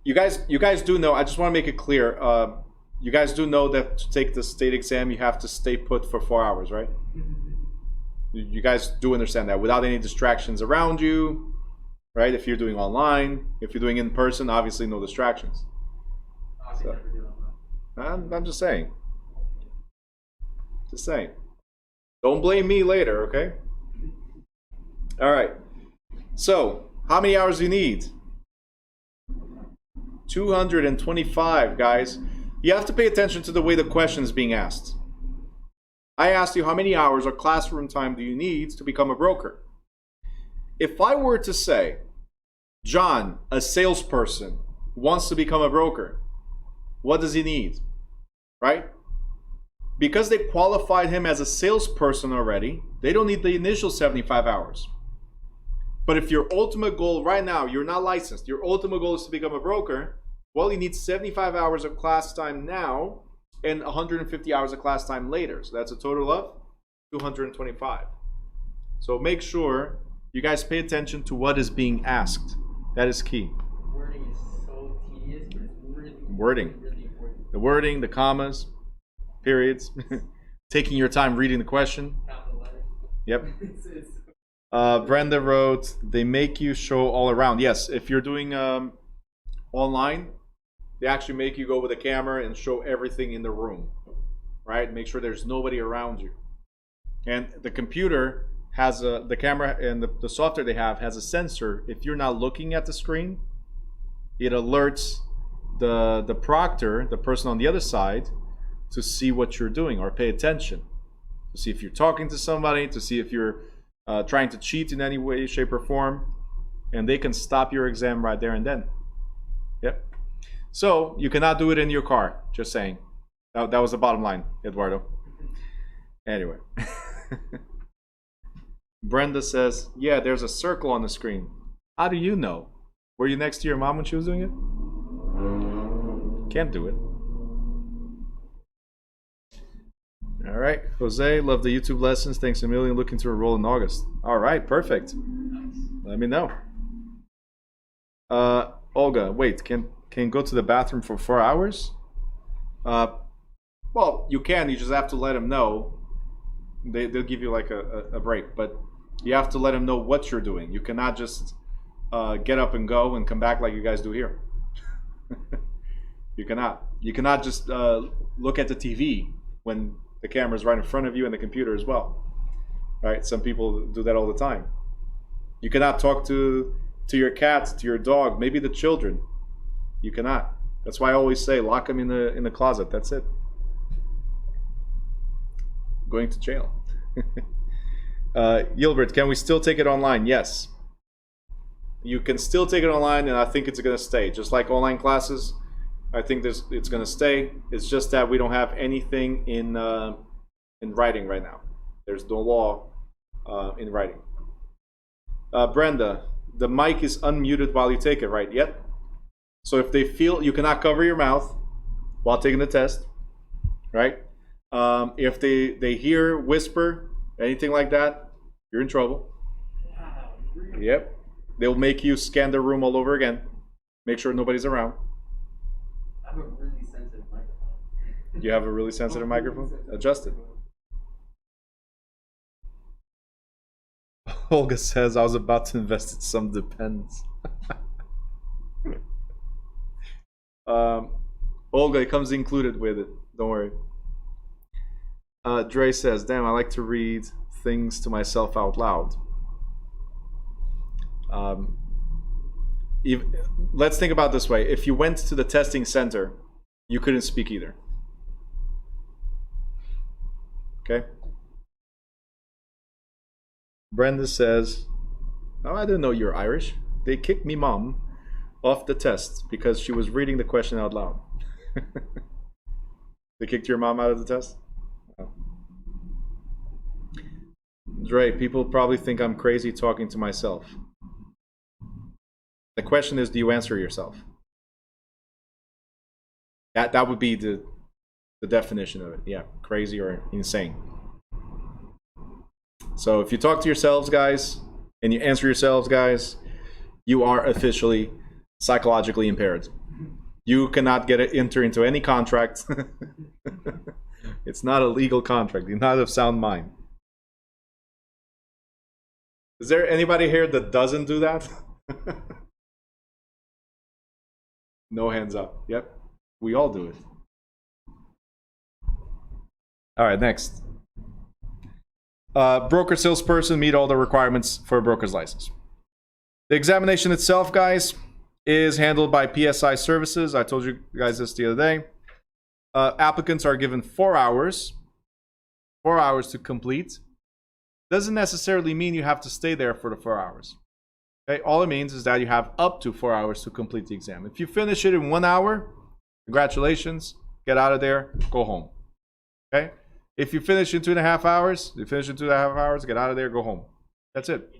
Speaker 1: You guys do know, I just want to make it clear, you guys do know that to take the state exam, you have to stay put for 4 hours, right? You guys do understand that, without any distractions around you, right? If you're doing online, if you're doing in person, obviously no distractions. So, I'm just saying. Just saying. Don't blame me later, okay? All right. So, how many hours do you need? 225, guys. You have to pay attention to the way the question is being asked. I asked you how many hours or classroom time do you need to become a broker? If I were to say, John, a salesperson, wants to become a broker, what does he need? Right? Because they qualified him as a salesperson already, they don't need the initial 75 hours. But if your ultimate goal right now, you're not licensed, your ultimate goal is to become a broker, well, you need 75 hours of class time now and 150 hours of class time later. So that's a total of 225. So make sure you guys pay attention to what is being asked. That is key.
Speaker 2: Wording is so tedious, but it's really
Speaker 1: Wording.
Speaker 2: important.
Speaker 1: The wording, the commas, periods, taking your time reading the question.
Speaker 2: Capital letters.
Speaker 1: Yep.
Speaker 2: It's
Speaker 1: Brenda wrote, they make you show all around. Yes, if you're doing online, they actually make you go with a camera and show everything in the room, right? Make sure there's nobody around you. And the computer has the camera and the software they have has a sensor. If you're not looking at the screen, it alerts the proctor, the person on the other side, to see what you're doing or pay attention, to see if you're talking to somebody, to see if you're trying to cheat in any way, shape, or form, and they can stop your exam right there and then. Yep. So you cannot do it in your car. Just saying. That was the bottom line, Eduardo. Anyway. Brenda says, yeah, there's a circle on the screen. How do you know? Were you next to your mom when she was doing it? Can't do it. All right. Jose, love the YouTube lessons. Thanks a million. Looking to enroll in August. All right. Perfect. Let me know. Olga, wait. Can go to the bathroom for 4 hours? Well, you can. You just have to let them know. They'll give you like a break. But you have to let them know what you're doing. You cannot just get up and go and come back like you guys do here. You cannot. You cannot just look at the TV when the camera's right in front of you and the computer as well. Right? Some people do that all the time. You cannot talk to your cat, to your dog, maybe the children. You cannot. That's why I always say lock them in the closet. That's it. Going to jail. Gilbert, can we still take it online? Yes. You can still take it online, and I think it's going to stay. Just like online classes, I think it's going to stay. It's just that we don't have anything in writing right now. There's no law in writing. Brenda, the mic is unmuted while you take it, right? Yep. So if they feel you cannot cover your mouth while taking the test, right? If they hear whisper, anything like that, you're in trouble.
Speaker 2: Wow, really?
Speaker 1: Yep. They'll make you scan the room all over again. Make sure nobody's around.
Speaker 2: I have a really sensitive microphone.
Speaker 1: You have a really sensitive microphone? Adjust it. Olga says, I was about to invest in some Depends. Olga, it comes included with it. Don't worry. Dre says, damn, I like to read things to myself out loud. Let's think about it this way. If you went to the testing center, you couldn't speak either. Okay? Brenda says, oh, I didn't know you're Irish. They kicked me mom off the test because she was reading the question out loud. They kicked your mom out of the test? Oh. Dre, people probably think I'm crazy talking to myself. The question is, do you answer yourself? That would be the definition of it. Yeah, crazy or insane. So if you talk to yourselves, guys, and you answer yourselves, guys, you are officially psychologically impaired. You cannot enter into any contract. It's not a legal contract. You're not of sound mind. Is there anybody here that doesn't do that? No hands up. Yep. We all do it. All right, next. Broker salesperson meet all the requirements for a broker's license. The examination itself, guys, is handled by PSI Services. I told you guys this the other day. Applicants are given 4 hours. 4 hours to complete. Doesn't necessarily mean you have to stay there for the 4 hours. Okay? All it means is that you have up to 4 hours to complete the exam. If you finish it in 1 hour, congratulations. Get out of there. Go home. Okay? If you finish in 2.5 hours, get out of there, go home. That's it.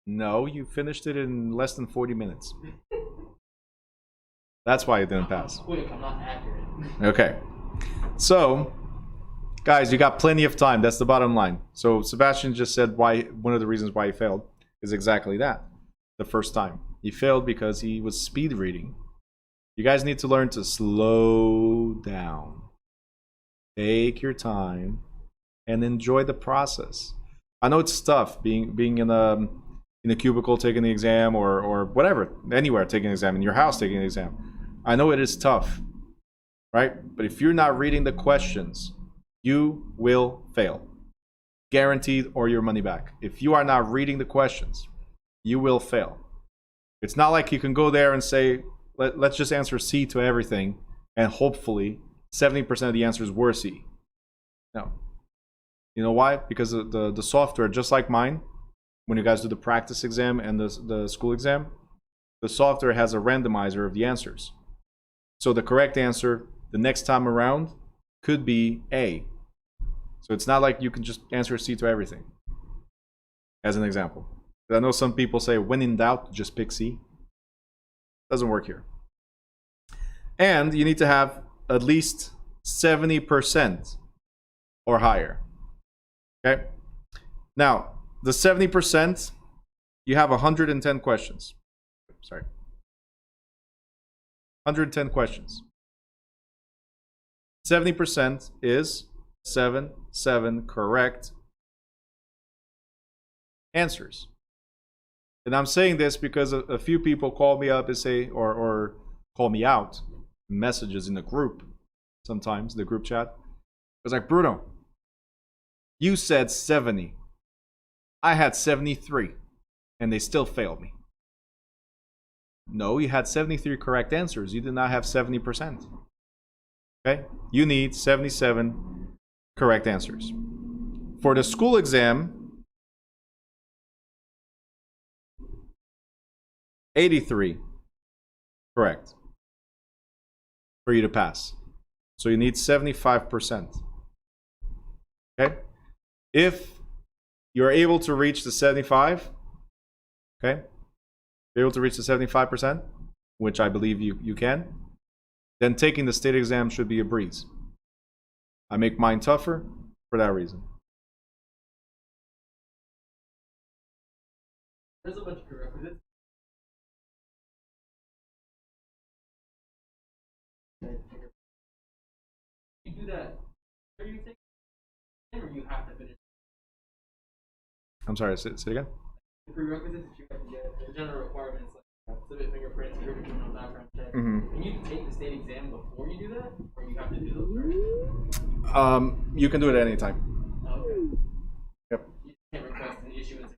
Speaker 1: No, you finished it in less than 40 minutes. That's why it didn't pass.
Speaker 2: Quick, I'm not accurate.
Speaker 1: Okay. So, guys, you got plenty of time. That's the bottom line. So Sebastian just said why one of the reasons why he failed is exactly that. The first time. He failed because he was speed reading. You guys need to learn to slow down. Take your time and enjoy the process. I know it's tough being in a cubicle taking the exam or whatever, anywhere taking an exam, in your house taking an exam. I know it is tough, right? But if you're not reading the questions, you will fail. Guaranteed, or your money back. If you are not reading the questions, you will fail. It's not like you can go there and say, let's just answer C to everything, and hopefully 70% of the answers were C. No. You know why? Because the software, just like mine, when you guys do the practice exam and the school exam, the software has a randomizer of the answers. So the correct answer the next time around could be A. So it's not like you can just answer C to everything, as an example. I know some people say, when in doubt, just pick C. Doesn't work here. And you need to have at least 70% or higher. Okay? Now, the 70%, you have 110 questions. Sorry. 110 questions. 70% is 7 correct answers. And I'm saying this because a few people call me up and say, or call me out, messages in the group, sometimes, the group chat. It's like, Bruno, you said 70. I had 73, and they still failed me. No, you had 73 correct answers. You did not have 70%. Okay? You need 77 correct answers. For the school exam, 83 correct for you to pass. So you need 75%. Okay? If you're able to reach the 75, okay? You're able to reach the 75%, which I believe you can, then taking the state exam should be a breeze. I make mine tougher for that reason.
Speaker 2: There's a bunch of prerequisites. You do that. Are you taking or you have to finish?
Speaker 1: I'm sorry, say it again?
Speaker 2: The prerequisites that you have to get, the general requirements like submit fingerprints, criminal background check.
Speaker 1: Mm-hmm.
Speaker 2: Can you take the state exam before you do that, or you have to do those first?
Speaker 1: You can do it at any time.
Speaker 2: Oh, okay.
Speaker 1: Yep.
Speaker 2: You can't request an issuance.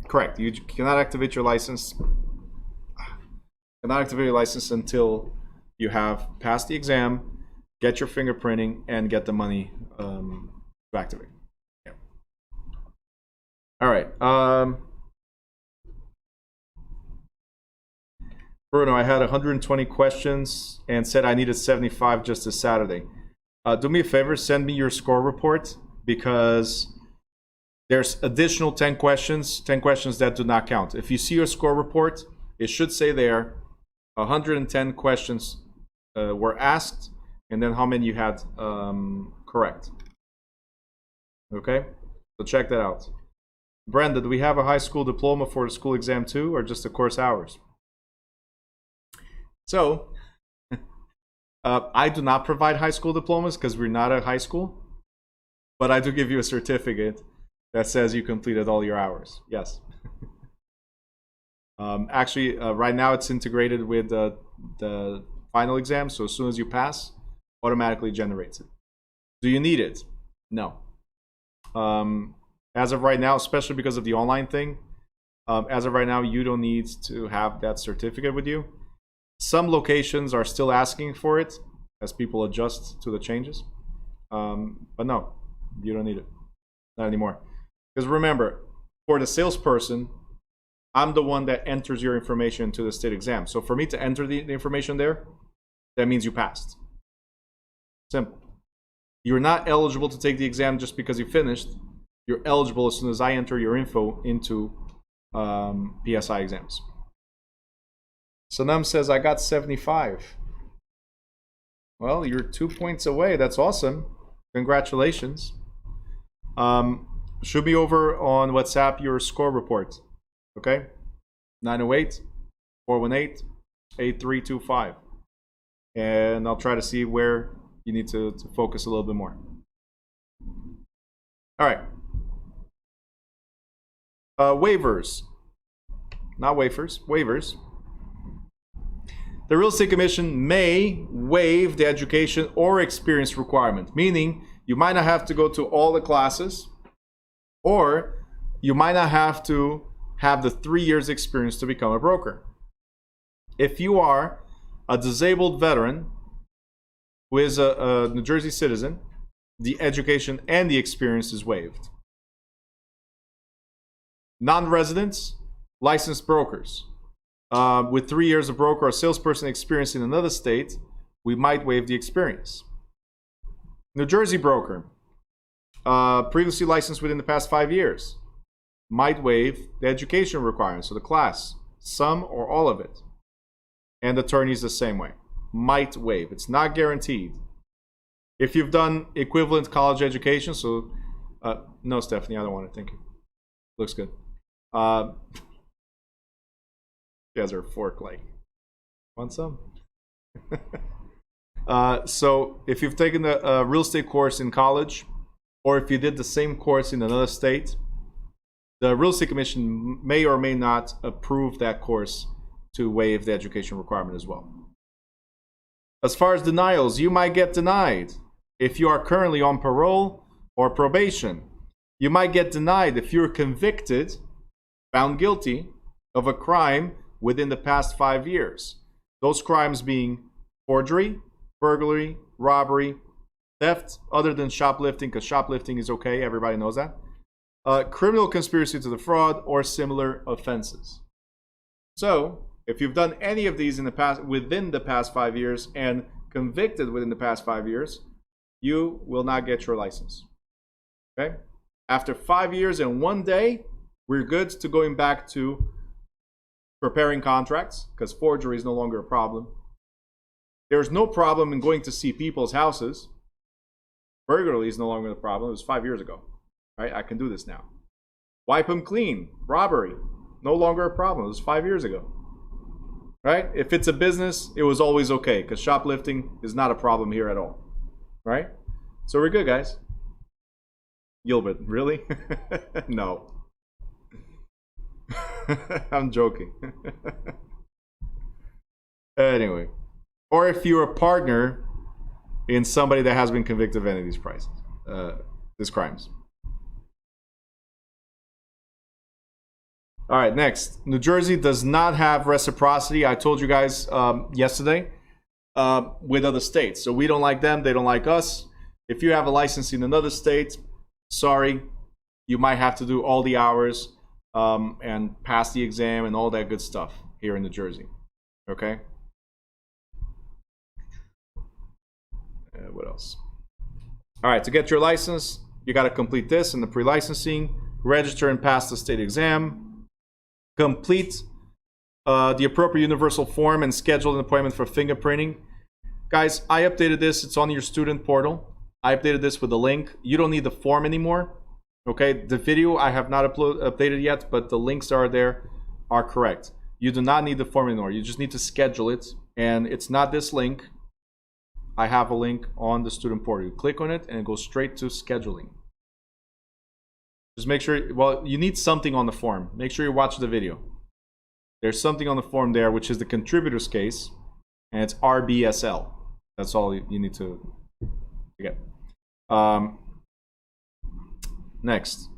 Speaker 1: Correct. You cannot activate your license. Cannot activate your license until you have passed the exam, get your fingerprinting, and get the money to activate. Yeah. All right. Bruno, I had 120 questions and said I needed 75 just this Saturday. Do me a favor, send me your score report, because there's additional 10 questions that do not count. If you see your score report, it should say there 110 questions were asked, and then how many you had correct. Okay, so check that out. Brenda, do we have a high school diploma for the school exam too, or just the course hours? So, I do not provide high school diplomas because we're not a high school, but I do give you a certificate that says you completed all your hours. Yes. Actually, right now it's integrated with the final exam, so as soon as you pass, automatically generates it. Do you need it? No. As of right now, especially because of the online thing, as of right now, you don't need to have that certificate with you. Some locations are still asking for it as people adjust to the changes. But no, you don't need it. Not anymore. Because remember, for the salesperson, I'm the one that enters your information into the state exam. So for me to enter the information there, that means you passed. Simple. You're not eligible to take the exam just because you finished. You're eligible as soon as I enter your info into PSI exams. Sanam says, I got 75. Well, you're 2 points away. That's awesome. Congratulations. Should be over on WhatsApp your score report. Okay? 908-418-8325. And I'll try to see where you need to focus a little bit more. All right. Waivers. Not wafers, waivers. The Real Estate Commission may waive the education or experience requirement, meaning you might not have to go to all the classes, or you might not have to have the 3 years experience to become a broker. If you are a disabled veteran who is a New Jersey citizen, the education and the experience is waived. Non-residents, licensed brokers. With 3 years of broker or salesperson experience in another state, we might waive the experience. New Jersey broker, previously licensed within the past 5 years, might waive the education requirements, so the class, some or all of it. And attorneys the same way. Might waive. It's not guaranteed. If you've done equivalent college education, so no, Stephanie, I don't want it. Thank you. Looks good. She has her fork like, want some? So if you've taken a real estate course in college, or if you did the same course in another state, the Real Estate Commission may or may not approve that course to waive the education requirement as well. As far as denials, you might get denied if you are currently on parole or probation. You might get denied if you're convicted, found guilty of a crime within the past 5 years. Those crimes being forgery, burglary, robbery, theft, other than shoplifting, because shoplifting is okay, everybody knows that. Criminal conspiracy to defraud, or similar offenses. So, if you've done any of these in the past, within the past 5 years, and convicted within the past 5 years, you will not get your license. Okay? After 5 years and 1 day, we're good to going back to preparing contracts, because forgery is no longer a problem. There's no problem in going to see people's houses. Burglary is no longer the problem. It was 5 years ago. Right? I can do this now. Wipe them clean. Robbery, no longer a problem. It was 5 years ago. Right? If it's a business, it was always okay, because shoplifting is not a problem here at all. Right? So we're good, guys. Gilbert, really? No. I'm joking. Anyway. Or if you're a partner in somebody that has been convicted of any of these crimes. All right, next. New Jersey does not have reciprocity. I told you guys yesterday with other states. So we don't like them. They don't like us. If you have a license in another state, sorry, you might have to do all the hours and pass the exam and all that good stuff here in New Jersey. Okay? What else? All right, to get your license, you got to complete this in the pre-licensing, register and pass the state exam, complete the appropriate universal form, and schedule an appointment for fingerprinting. Guys, I updated this. It's on your student portal. I updated this with a link. You don't need the form anymore. Okay, the video I have not updated yet, but the links are there, are correct. You do not need the form anymore. You just need to schedule it, and it's not this link. I have a link on the student portal. You click on it and it goes straight to scheduling. Just make sure, well, you need something on the form. Make sure you watch the video. There's something on the form there, which is the contributor's case, and it's RBSL. That's all you need to get. Next.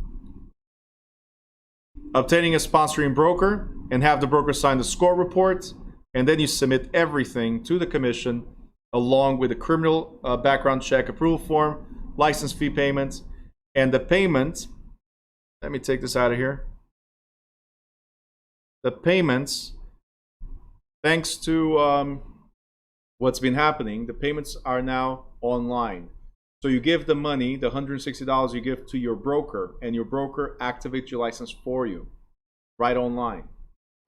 Speaker 1: Obtaining a sponsoring broker and have the broker sign the score report, and then you submit everything to the commission along with a criminal background check approval form, license fee payment, and the payment. Let me take this out of here. The payments, thanks to what's been happening, the payments are now online. So you give the money, the $160 you give to your broker, and your broker activates your license for you right online.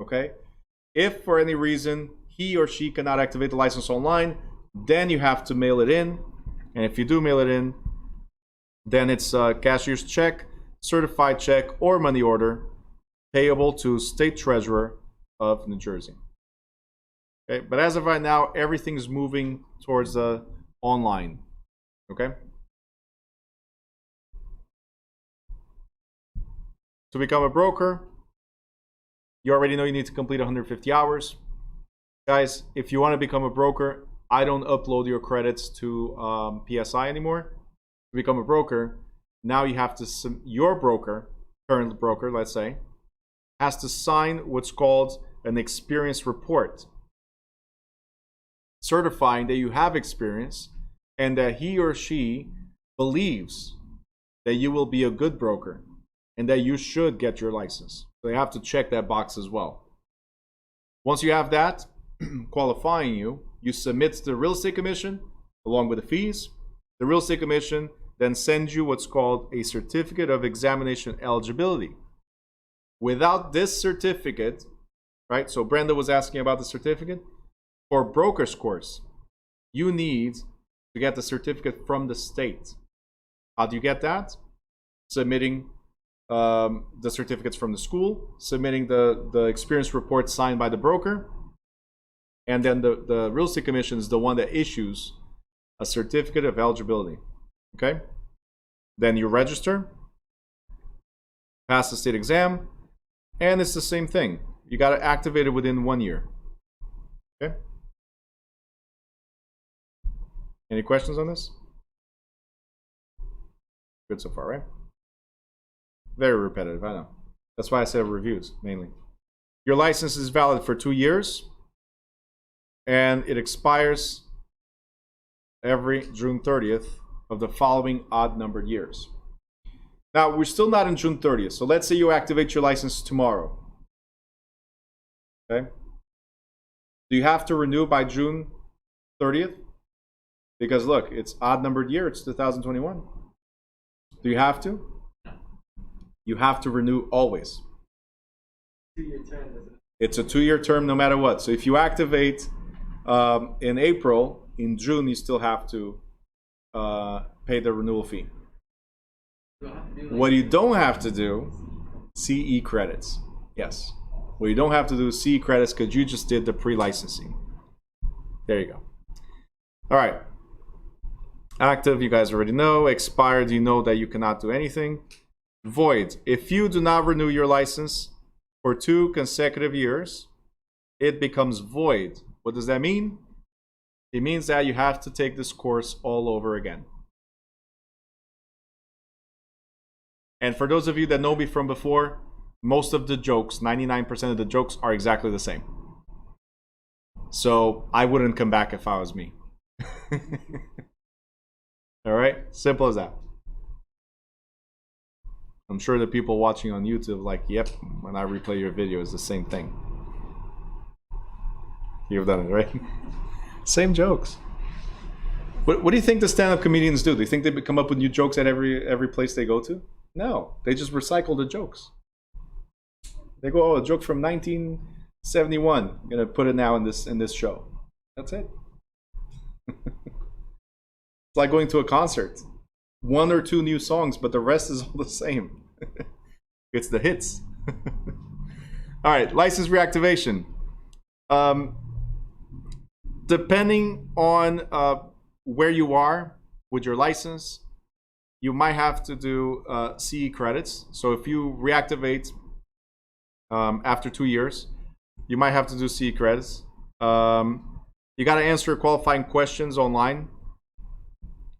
Speaker 1: Okay? If for any reason he or she cannot activate the license online, then you have to mail it in. And if you do mail it in, then it's a cashier's check, certified check, or money order payable to State Treasurer of New Jersey. Okay, but as of right now, everything is moving towards online. Okay? To become a broker, you already know you need to complete 150 hours. Guys, if you want to become a broker, I don't upload your credits to PSI anymore. To become a broker, now you have to, your broker, current broker, let's say, has to sign what's called an experience report. certifying that you have experience and that he or she believes that you will be a good broker and that you should get your license. So they have to check that box as well. Once you have that qualifying you, you submit to the real estate commission along with the fees. The real estate commission then sends you what's called a certificate of examination eligibility. Without this certificate, right? So Brenda was asking about the certificate. For broker's course, you need to get the certificate from the state. How do you get that? Submitting the certificates from the school, submitting the experience report signed by the broker, and then the real estate commission is the one that issues a certificate of eligibility. Okay? Then you register, pass the state exam, and it's the same thing. You got to activate it within 1 year. Okay? Any questions on this? Good so far, right? Very repetitive, I know. That's why I said reviews, mainly. Your license is valid for 2 years, and it expires every June 30th of the following odd-numbered years. Now, we're still not in June 30th, so let's say you activate your license tomorrow. Okay? Do you have to renew by June 30th? Because look, it's odd-numbered year, it's 2021. Do you have to? You have to renew always.
Speaker 2: 2-year term, isn't it?
Speaker 1: It's a 2-year term no matter what. So if you activate in April, in June you still have to pay the renewal fee.
Speaker 2: Do I have to do like
Speaker 1: What you don't have to do, CE credits. Yes. What you don't have to do is CE credits because you just did the pre-licensing. There you go. All right. Active, you guys already know. Expired, you know that you cannot do anything. Void. If you do not renew your license for 2 consecutive years, it becomes void. What does that mean? It means that you have to take this course all over again. And for those of you that know me from before, most of the jokes, 99% of the jokes are exactly the same. So I wouldn't come back if I was me. All right? Simple as that. I'm sure the people watching on YouTube like, yep, when I replay your video, it's the same thing. You've done it, right? Same jokes. What do you think the stand-up comedians do? Do you think they come up with new jokes at every place they go to? No, they just recycle the jokes. They go, oh, a joke from 1971. I'm gonna put it now in this show. That's it. It's like going to a concert. 1 or 2 new songs, but the rest is all the same. It's the hits. All right, license reactivation. Depending on where you are with your license, you might have to do CE credits. So if you reactivate after 2 years, you might have to do CE credits. You got to answer qualifying questions online.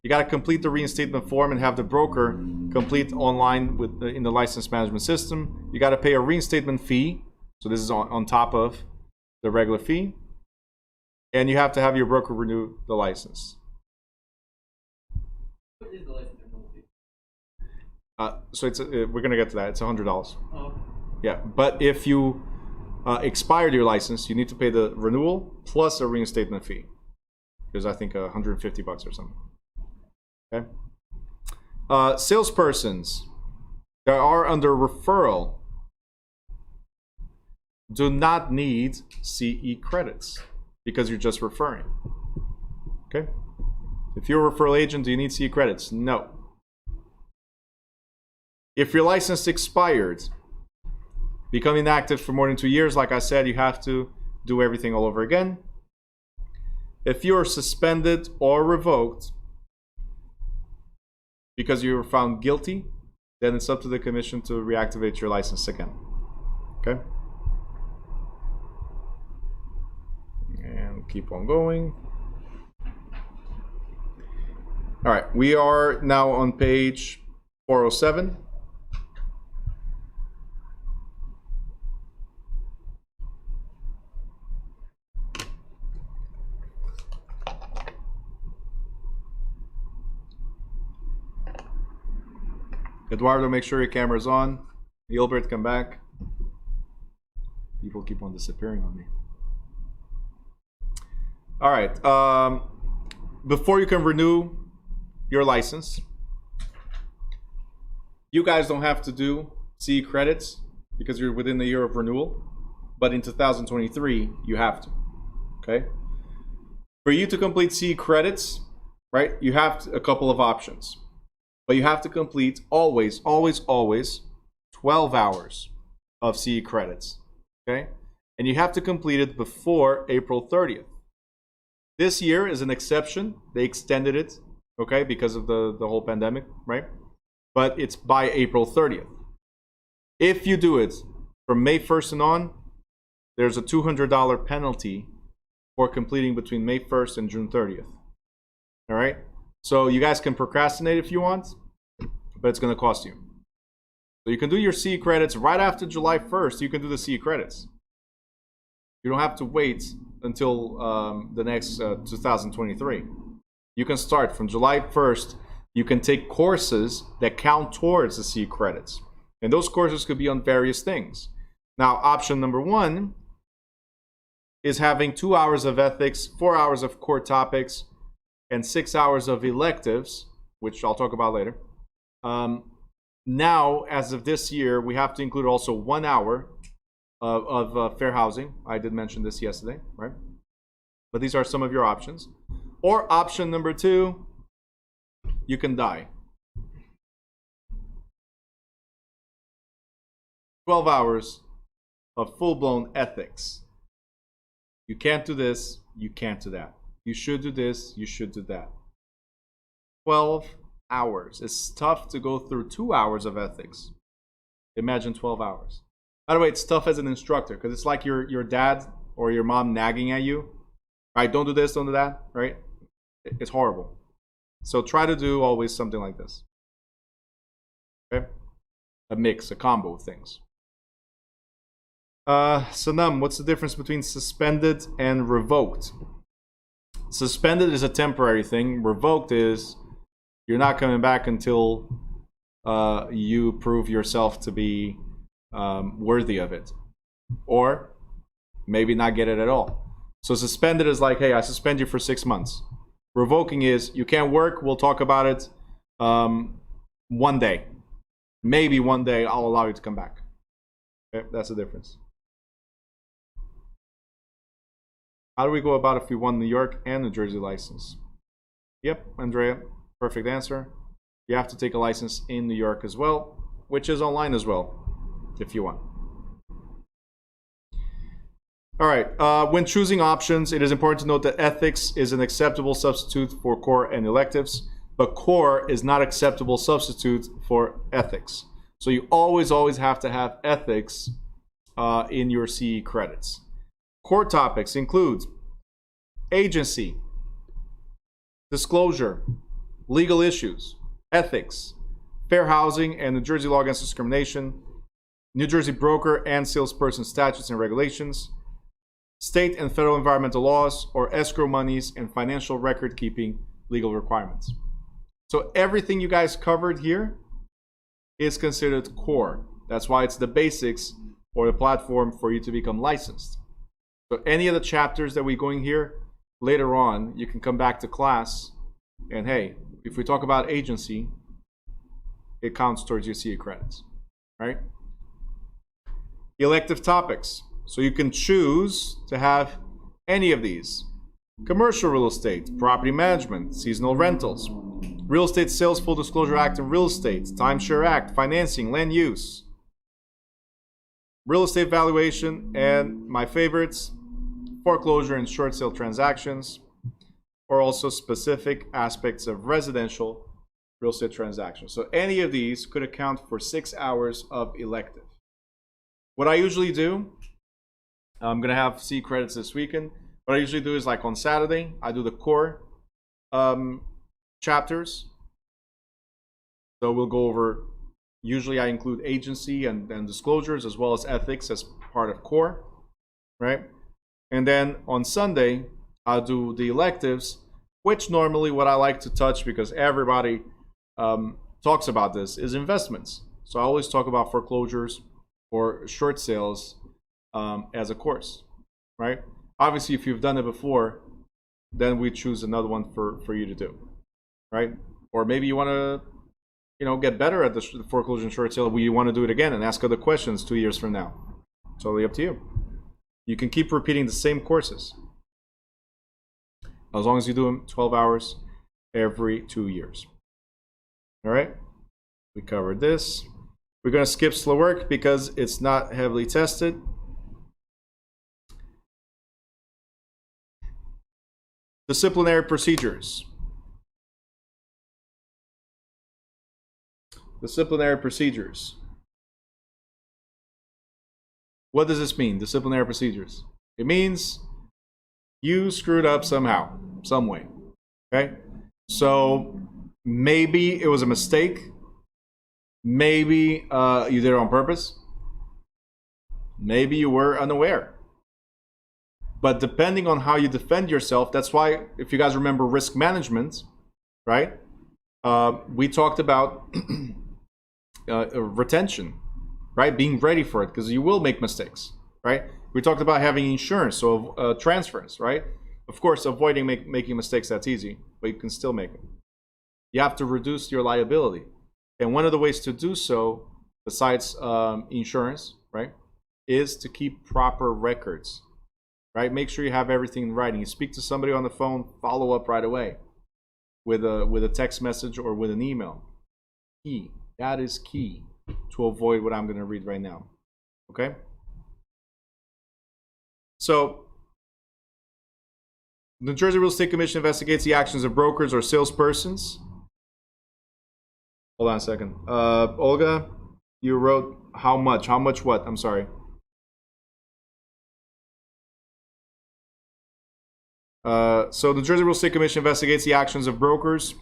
Speaker 1: You got to complete the reinstatement form and have the broker complete online in the license management system. You got to pay a reinstatement fee. So this is on top of the regular fee. And you have to have your broker renew the license.
Speaker 2: What is the license renewal fee?
Speaker 1: So we're going to get to that. It's $100.
Speaker 2: Oh,
Speaker 1: Yeah, but if you expired your license, you need to pay the renewal plus a reinstatement fee. There's, I think, $150 or something. Okay. Salespersons that are under referral do not need CE credits because you're just referring. Okay. If you're a referral agent, do you need CE credits? No. If your license expired, become inactive for more than 2 years, like I said, you have to do everything all over again. If you're suspended or revoked because you were found guilty, then it's up to the commission to reactivate your license again. Okay? And keep on going. All right, we are now on page 407. Eduardo, make sure your camera's on. Gilbert, come back. People keep on disappearing on me. All right. Before you can renew your license, you guys don't have to do CE credits because you're within the year of renewal. But in 2023, you have to. Okay? For you to complete CE credits, right, you have a couple of options. But you have to complete always 12 hours of CE credits. Okay? And you have to complete it before April 30th. This year is an exception. They extended it, okay, because of the whole pandemic, right? But it's by April 30th. If you do it from May 1st and on, there's a $200 penalty for completing between May 1st and June 30th. All right? So you guys can procrastinate if you want, but it's going to cost you. So you can do your CE credits right after July 1st. You can do the CE credits. You don't have to wait until the next 2023. You can start from July 1st. You can take courses that count towards the CE credits. And those courses could be on various things. Now, option number one is having 2 hours of ethics, 4 hours of core topics, and 6 hours of electives, which I'll talk about later. Now, as of this year, we have to include also 1 hour of fair housing. I did mention this yesterday, right? But these are some of your options. Or option number two, you can die. 12 hours of full-blown ethics. You can't do this, you can't do that. You should do this, you should do that. 12 hours. It's tough to go through 2 hours of ethics. Imagine 12 hours. By the way, it's tough as an instructor because it's like your dad or your mom nagging at you. Right? Don't do this, don't do that. Right? It's horrible. So try to do always something like this. Okay? A mix, a combo of things. Sanam, what's the difference between suspended and revoked? Suspended is a temporary thing. Revoked is you're not coming back until you prove yourself to be worthy of it, or maybe not get it at all. So suspended is like, hey, I suspend you for 6 months. Revoking is you can't work. We'll talk about it one day. Maybe one day I'll allow you to come back. Okay, that's the difference. How do we go about if we want New York and New Jersey license? Yep, Andrea, perfect answer. You have to take a license in New York as well, which is online as well, if you want. All right, when choosing options, it is important to note that ethics is an acceptable substitute for core and electives, but core is not acceptable substitute for ethics. So you always have to have ethics in your CE credits. Core topics include agency, disclosure, legal issues, ethics, fair housing and New Jersey law against discrimination, New Jersey broker and salesperson statutes and regulations, state and federal environmental laws, or escrow monies and financial record keeping legal requirements. So everything you guys covered here is considered core. That's why it's the basics or the platform for you to become licensed. So any of the chapters that we're going here, later on, you can come back to class and hey, if we talk about agency, it counts towards your CE credits, right? Elective topics. So you can choose to have any of these. Commercial real estate, property management, seasonal rentals, Real Estate Sales Full Disclosure Act and Real Estate, Timeshare Act, financing, land use, real estate valuation, and my favorites, foreclosure and short sale transactions, or also specific aspects of residential real estate transactions. So any of these could account for 6 hours of elective. What I usually do, I'm going to have CE credits this weekend. What I usually do is like on Saturday, I do the core chapters. So we'll go over, usually I include agency and disclosures as well as ethics as part of core, right? And then on Sunday, I'll do the electives, which normally what I like to touch because everybody talks about this is investments. So I always talk about foreclosures or short sales as a course, right? Obviously, if you've done it before, then we choose another one for you to do, right? Or maybe you want to, get better at the foreclosure and short sale. You want to do it again and ask other questions 2 years from now. Totally up to you. You can keep repeating the same courses as long as you do them 12 hours every 2 years. All right, we covered this. We're going to skip slow work because it's not heavily tested. Disciplinary procedures. Disciplinary procedures. What does this mean, disciplinary procedures? It means you screwed up somehow, some way, okay? So maybe it was a mistake. Maybe you did it on purpose. Maybe you were unaware. But depending on how you defend yourself, that's why, if you guys remember risk management, right? We talked about retention, right? Being ready for it, because you will make mistakes, right? We talked about having insurance, so transfers, right? Of course, avoiding making mistakes, that's easy, but you can still make them. You have to reduce your liability. And one of the ways to do so, besides insurance, right, is to keep proper records, right? Make sure you have everything in writing. You speak to somebody on the phone, follow up right away with a text message or with an email. Key. That is key to avoid what I'm going to read right now. Okay? So, the New Jersey Real Estate Commission investigates the actions of brokers or salespersons. Hold on a second. Olga, you wrote how much? How much what? I'm sorry. So the New Jersey Real Estate Commission investigates the actions of brokers,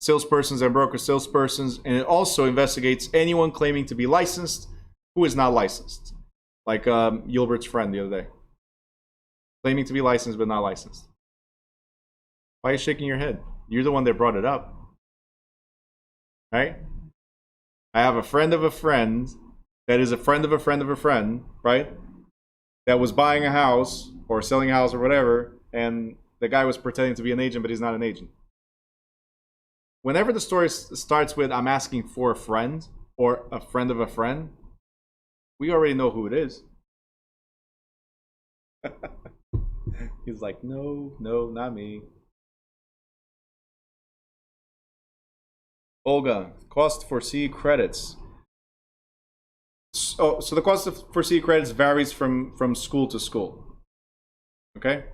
Speaker 1: salespersons, and broker salespersons, and it also investigates anyone claiming to be licensed who is not licensed. Like Gilbert's friend the other day. Claiming to be licensed but not licensed. Why are you shaking your head? You're the one that brought it up. Right? I have a friend of a friend that is a friend of a friend of a friend, right? That was buying a house or selling a house or whatever, and the guy was pretending to be an agent, but he's not an agent. Whenever the story starts with, I'm asking for a friend or a friend of a friend, we already know who it is. He's like, no, not me. Olga, cost for CE credits. So the cost for CE credits varies from school to school. Okay?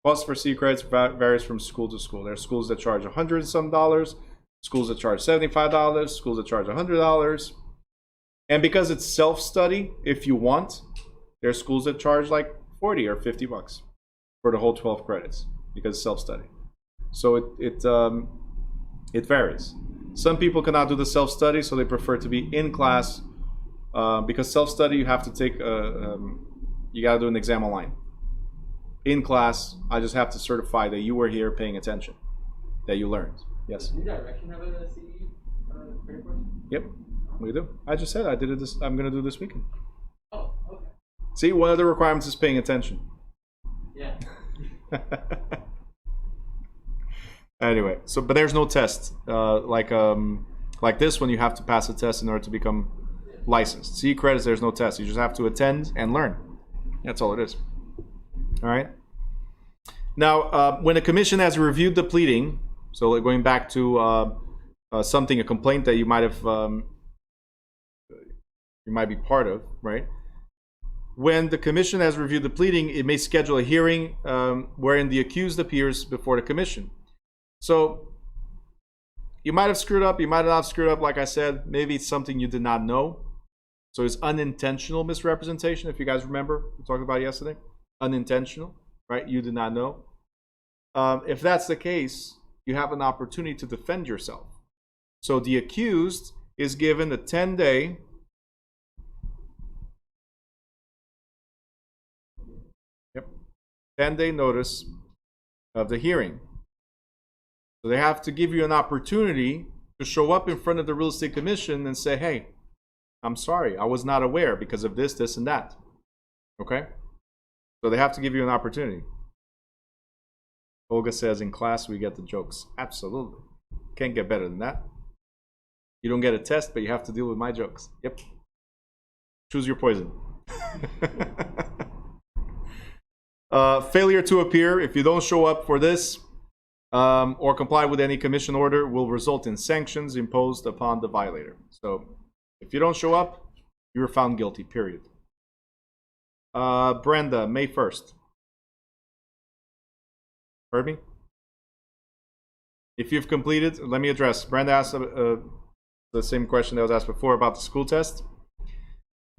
Speaker 1: Cost for CE credits varies from school to school. There are schools that charge $100 and some dollars, schools that charge $75, schools that charge $100. And because it's self-study, if you want, there are schools that charge like $40 or $50 for the whole 12 credits because it's self-study. So it varies. Some people cannot do the self-study, so they prefer to be in class. Because self-study, you have to take you got to do an exam online. In class, I just have to certify that you were here paying attention, that you learned. Yes?
Speaker 2: Does New Direction have a CE credit course?
Speaker 1: Yep, we do. I just said I did it I'm going to do this weekend.
Speaker 2: Oh, okay.
Speaker 1: See, one of the requirements is paying attention.
Speaker 2: Yeah.
Speaker 1: Anyway, but there's no test like this one. You have to pass a test in order to become licensed. CE credits, there's no test. You just have to attend and learn. That's all it is. All right. Now, when a commission has reviewed the pleading, so going back to a complaint that you might have, you might be part of, right? When the commission has reviewed the pleading, it may schedule a hearing wherein the accused appears before the commission. So you might have screwed up, you might have not screwed up, like I said. Maybe it's something you did not know. So it's unintentional misrepresentation, if you guys remember. We talked about it yesterday. Unintentional, right? You did not know. If that's the case, you have an opportunity to defend yourself. So the accused is given a 10-day notice of the hearing. So they have to give you an opportunity to show up in front of the real estate commission and say, hey, I'm sorry, I was not aware because of this, this, and that. Okay? So they have to give you an opportunity. Olga says, in class we get the jokes. Absolutely. Can't get better than that. You don't get a test, but you have to deal with my jokes. Yep. Choose your poison. Failure to appear, if you don't show up for this or comply with any commission order, will result in sanctions imposed upon the violator. So if you don't show up, you're found guilty, period. Brenda, May 1st. Heard me? If you've completed, let me address. Brenda asked the same question that was asked before about the school test.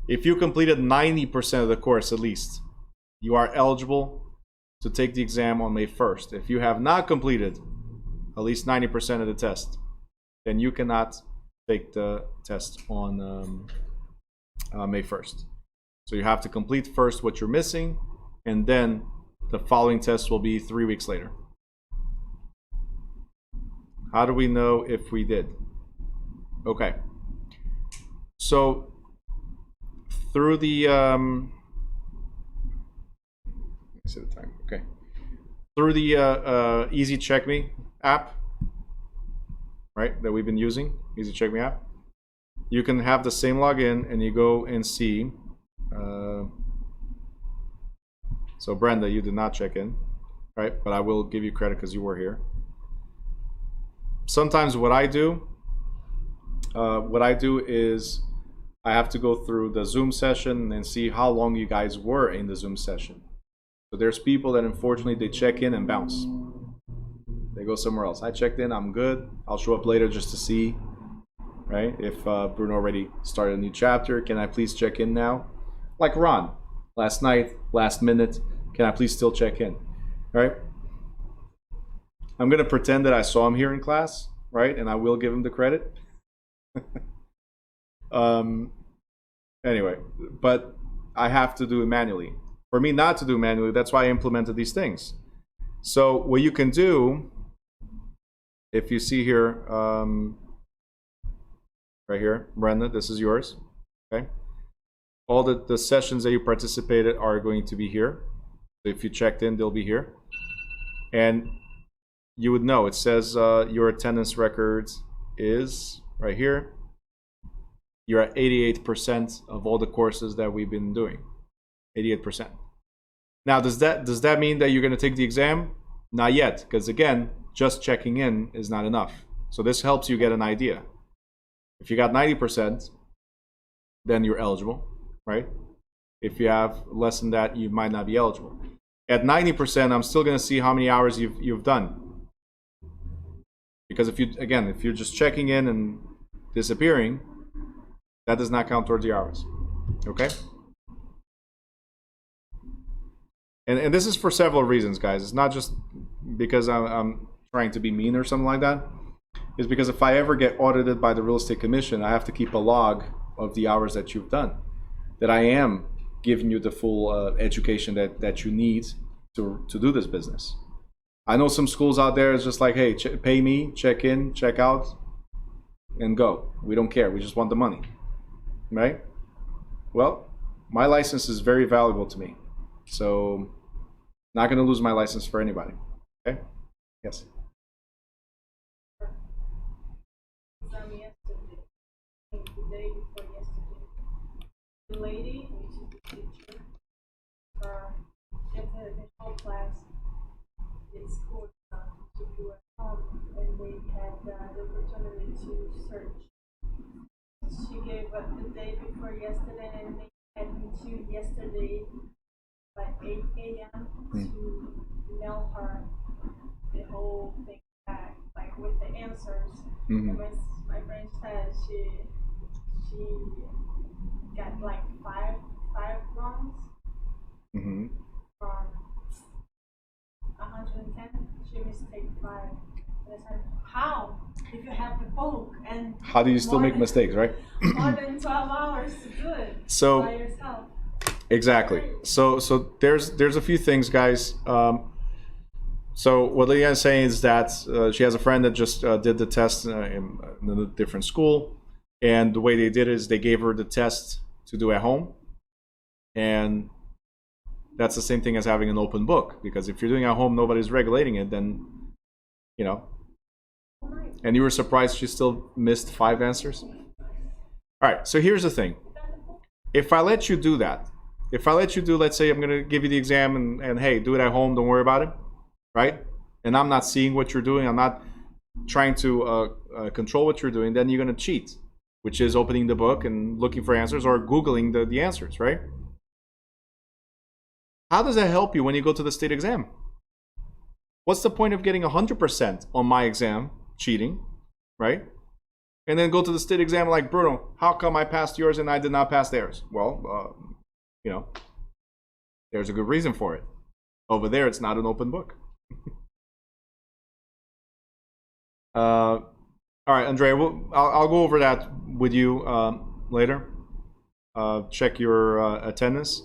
Speaker 1: If you completed 90% of the course at least, you are eligible to take the exam on May 1st. If you have not completed at least 90% of the test, then you cannot take the test on May 1st. So you have to complete first what you're missing, and then the following test will be 3 weeks later. How do we know if we did? Okay. So through the see the time. Okay. Through the Easy Check Me app, right, that we've been using, Easy Check Me app, you can have the same login and you go and see. So Brenda, you did not check in, right? But I will give you credit because you were here. Sometimes what I do is I have to go through the Zoom session and see how long you guys were in the Zoom session. So there's people that unfortunately they check in and bounce. They go somewhere else. I checked in, I'm good. I'll show up later just to see, right? If Bruno already started a new chapter, can I please check in now? Like Ron, last night, last minute, can I please still check in, right? I'm gonna pretend that I saw him here in class, right? And I will give him the credit. Anyway, but I have to do it manually. For me not to do manually, that's why I implemented these things. So what you can do, if you see here, right here, Brenda, this is yours, okay? All the sessions that you participated are going to be here. So if you checked in, they'll be here. And you would know, it says your attendance records is right here. You're at 88% of all the courses that we've been doing. 88%. Now, does that mean that you're going to take the exam? Not yet, because again, just checking in is not enough. So this helps you get an idea. If you got 90%, then you're eligible, right? If you have less than that, you might not be eligible. At 90%, I'm still going to see how many hours you've done. Because if you're just checking in and disappearing, that does not count towards the hours. Okay? And this is for several reasons, guys. It's not just because I'm trying to be mean or something like that. It's because if I ever get audited by the Real Estate Commission, I have to keep a log of the hours that you've done. That I am giving you the full education that you need to do this business. I know some schools out there is just like, hey, pay me, check in, check out, and go. We don't care. We just want the money. Right? Well, my license is very valuable to me. So, not going to lose my license for anybody. Okay? Yes.
Speaker 3: Yesterday, the day before yesterday, the lady, which is the teacher, at the whole class in school to do at home, and they had the opportunity to search. She gave up the day before yesterday, and they had until yesterday by 8 a.m. to mail her the whole thing back, like with the answers. And my friend said she got like five wrongs from 110. She mistake 5. And I said, how? If you have the book and
Speaker 1: how do you still make mistakes, right?
Speaker 3: More than 12 hours to do it by yourself.
Speaker 1: Exactly. So there's a few things, guys. So what Leanne is saying is that she has a friend that just did the test in a different school, and the way they did it is they gave her the test to do at home, and that's the same thing as having an open book, because if you're doing it at home, nobody's regulating it, then, you know. And you were surprised she still missed 5 answers? All right, so here's the thing. If I let you do that, if I let you do, let's say I'm going to give you the exam and hey, do it at home, don't worry about it, right? And I'm not seeing what you're doing, I'm not trying to control what you're doing, then you're going to cheat, which is opening the book and looking for answers or Googling the answers, right? How does that help you when you go to the state exam? What's the point of getting 100% on my exam, cheating, right? And then go to the state exam like, Bruno, how come I passed yours and I did not pass theirs? Well, you know, there's a good reason for it. Over there, it's not an open book. All right, Andrea, I'll go over that with you later. Check your attendance.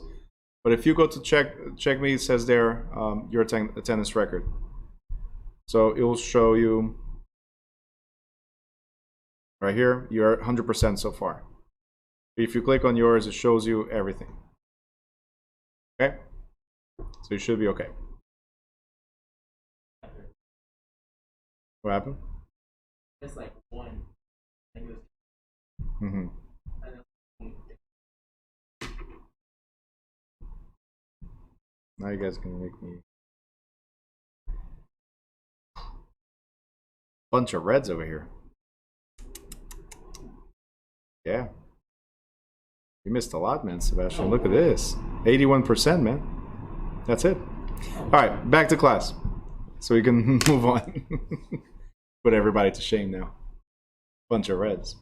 Speaker 1: But if you go to check me, it says there your attendance record. So it will show you right here, you're 100% so far. If you click on yours, it shows you everything. Okay? So you should be okay. What happened?
Speaker 2: It's like 1. I think it was.
Speaker 1: Mm-hmm. Now you guys can make me bunch of reds over here. Yeah. You missed a lot, man, Sebastian. Look at this. 81%, man. That's it. All right, back to class. So we can move on. Put everybody to shame now. Bunch of reds.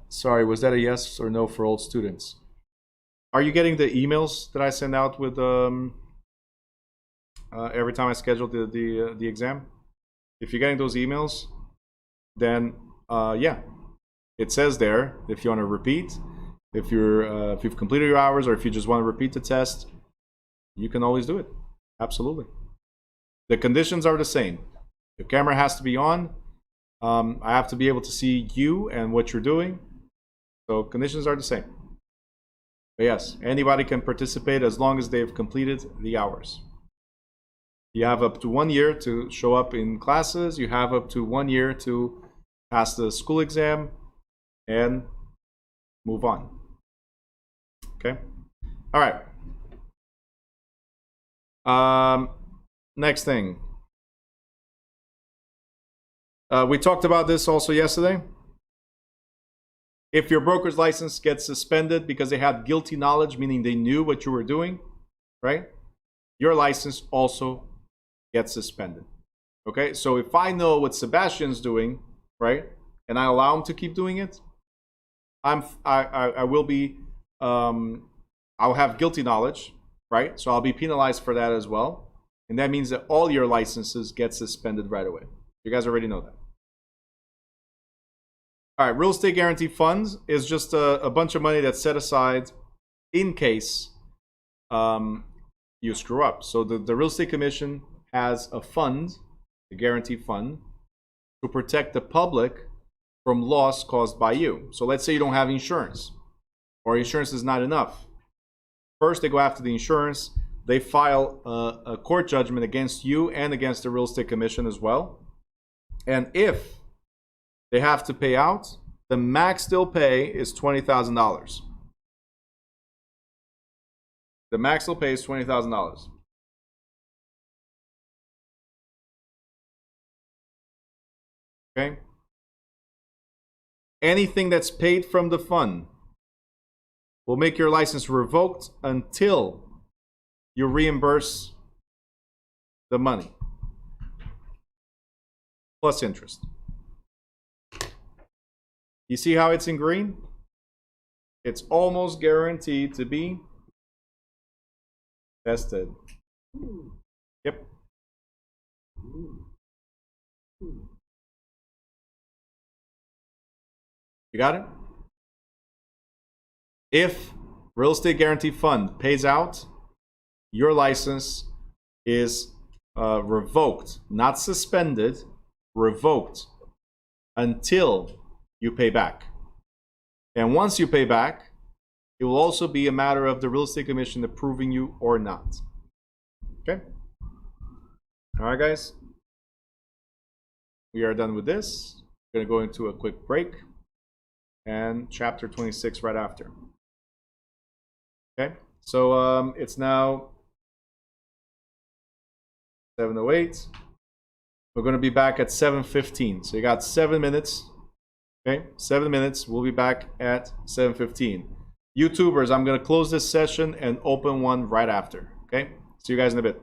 Speaker 1: Sorry, was that a yes or no for old students? Are you getting the emails that I send out with every time I schedule the exam? If you're getting those emails, then yeah, it says there if you want to repeat, if you've completed your hours, or if you just want to repeat the test, you can always do it. Absolutely. The conditions are the same. The camera has to be on. I have to be able to see you and what you're doing. So conditions are the same. But yes, anybody can participate as long as they've completed the hours. You have up to 1 year to show up in classes. You have up to 1 year to pass the school exam and move on. Okay? All right. Next thing. We talked about this also yesterday. If your broker's license gets suspended because they had guilty knowledge, meaning they knew what you were doing, right? Your license also gets suspended. Okay, so if I know what Sebastian's doing, right, and I allow him to keep doing it, I will be, I'll have guilty knowledge, right? So I'll be penalized for that as well, and that means that all your licenses get suspended right away. You guys already know that. All right, real estate guarantee funds is just a bunch of money that's set aside in case you screw up. So the real estate commission has a fund, a guarantee fund, to protect the public from loss caused by you. So let's say you don't have insurance, or insurance is not enough. First, they go after the insurance. They file a court judgment against you and against the real estate commission as well. And if they have to pay out, the max they'll pay is $20,000. The max they'll pay is $20,000. Okay? Anything that's paid from the fund will make your license revoked until you reimburse the money, plus interest. You see how it's in green? It's almost guaranteed to be tested. Yep. You got it? If real estate guarantee fund pays out, your license is revoked, not suspended, revoked until you pay back. And once you pay back, it will also be a matter of the real estate commission approving you or not. Okay? All right, guys. We are done with this. We're going to go into a quick break and chapter 26 right after. Okay? So it's now 7:08. We're going to be back at 7:15. So you got 7 minutes. Okay? 7 minutes. We'll be back at 7:15. YouTubers, I'm going to close this session and open one right after. Okay? See you guys in a bit.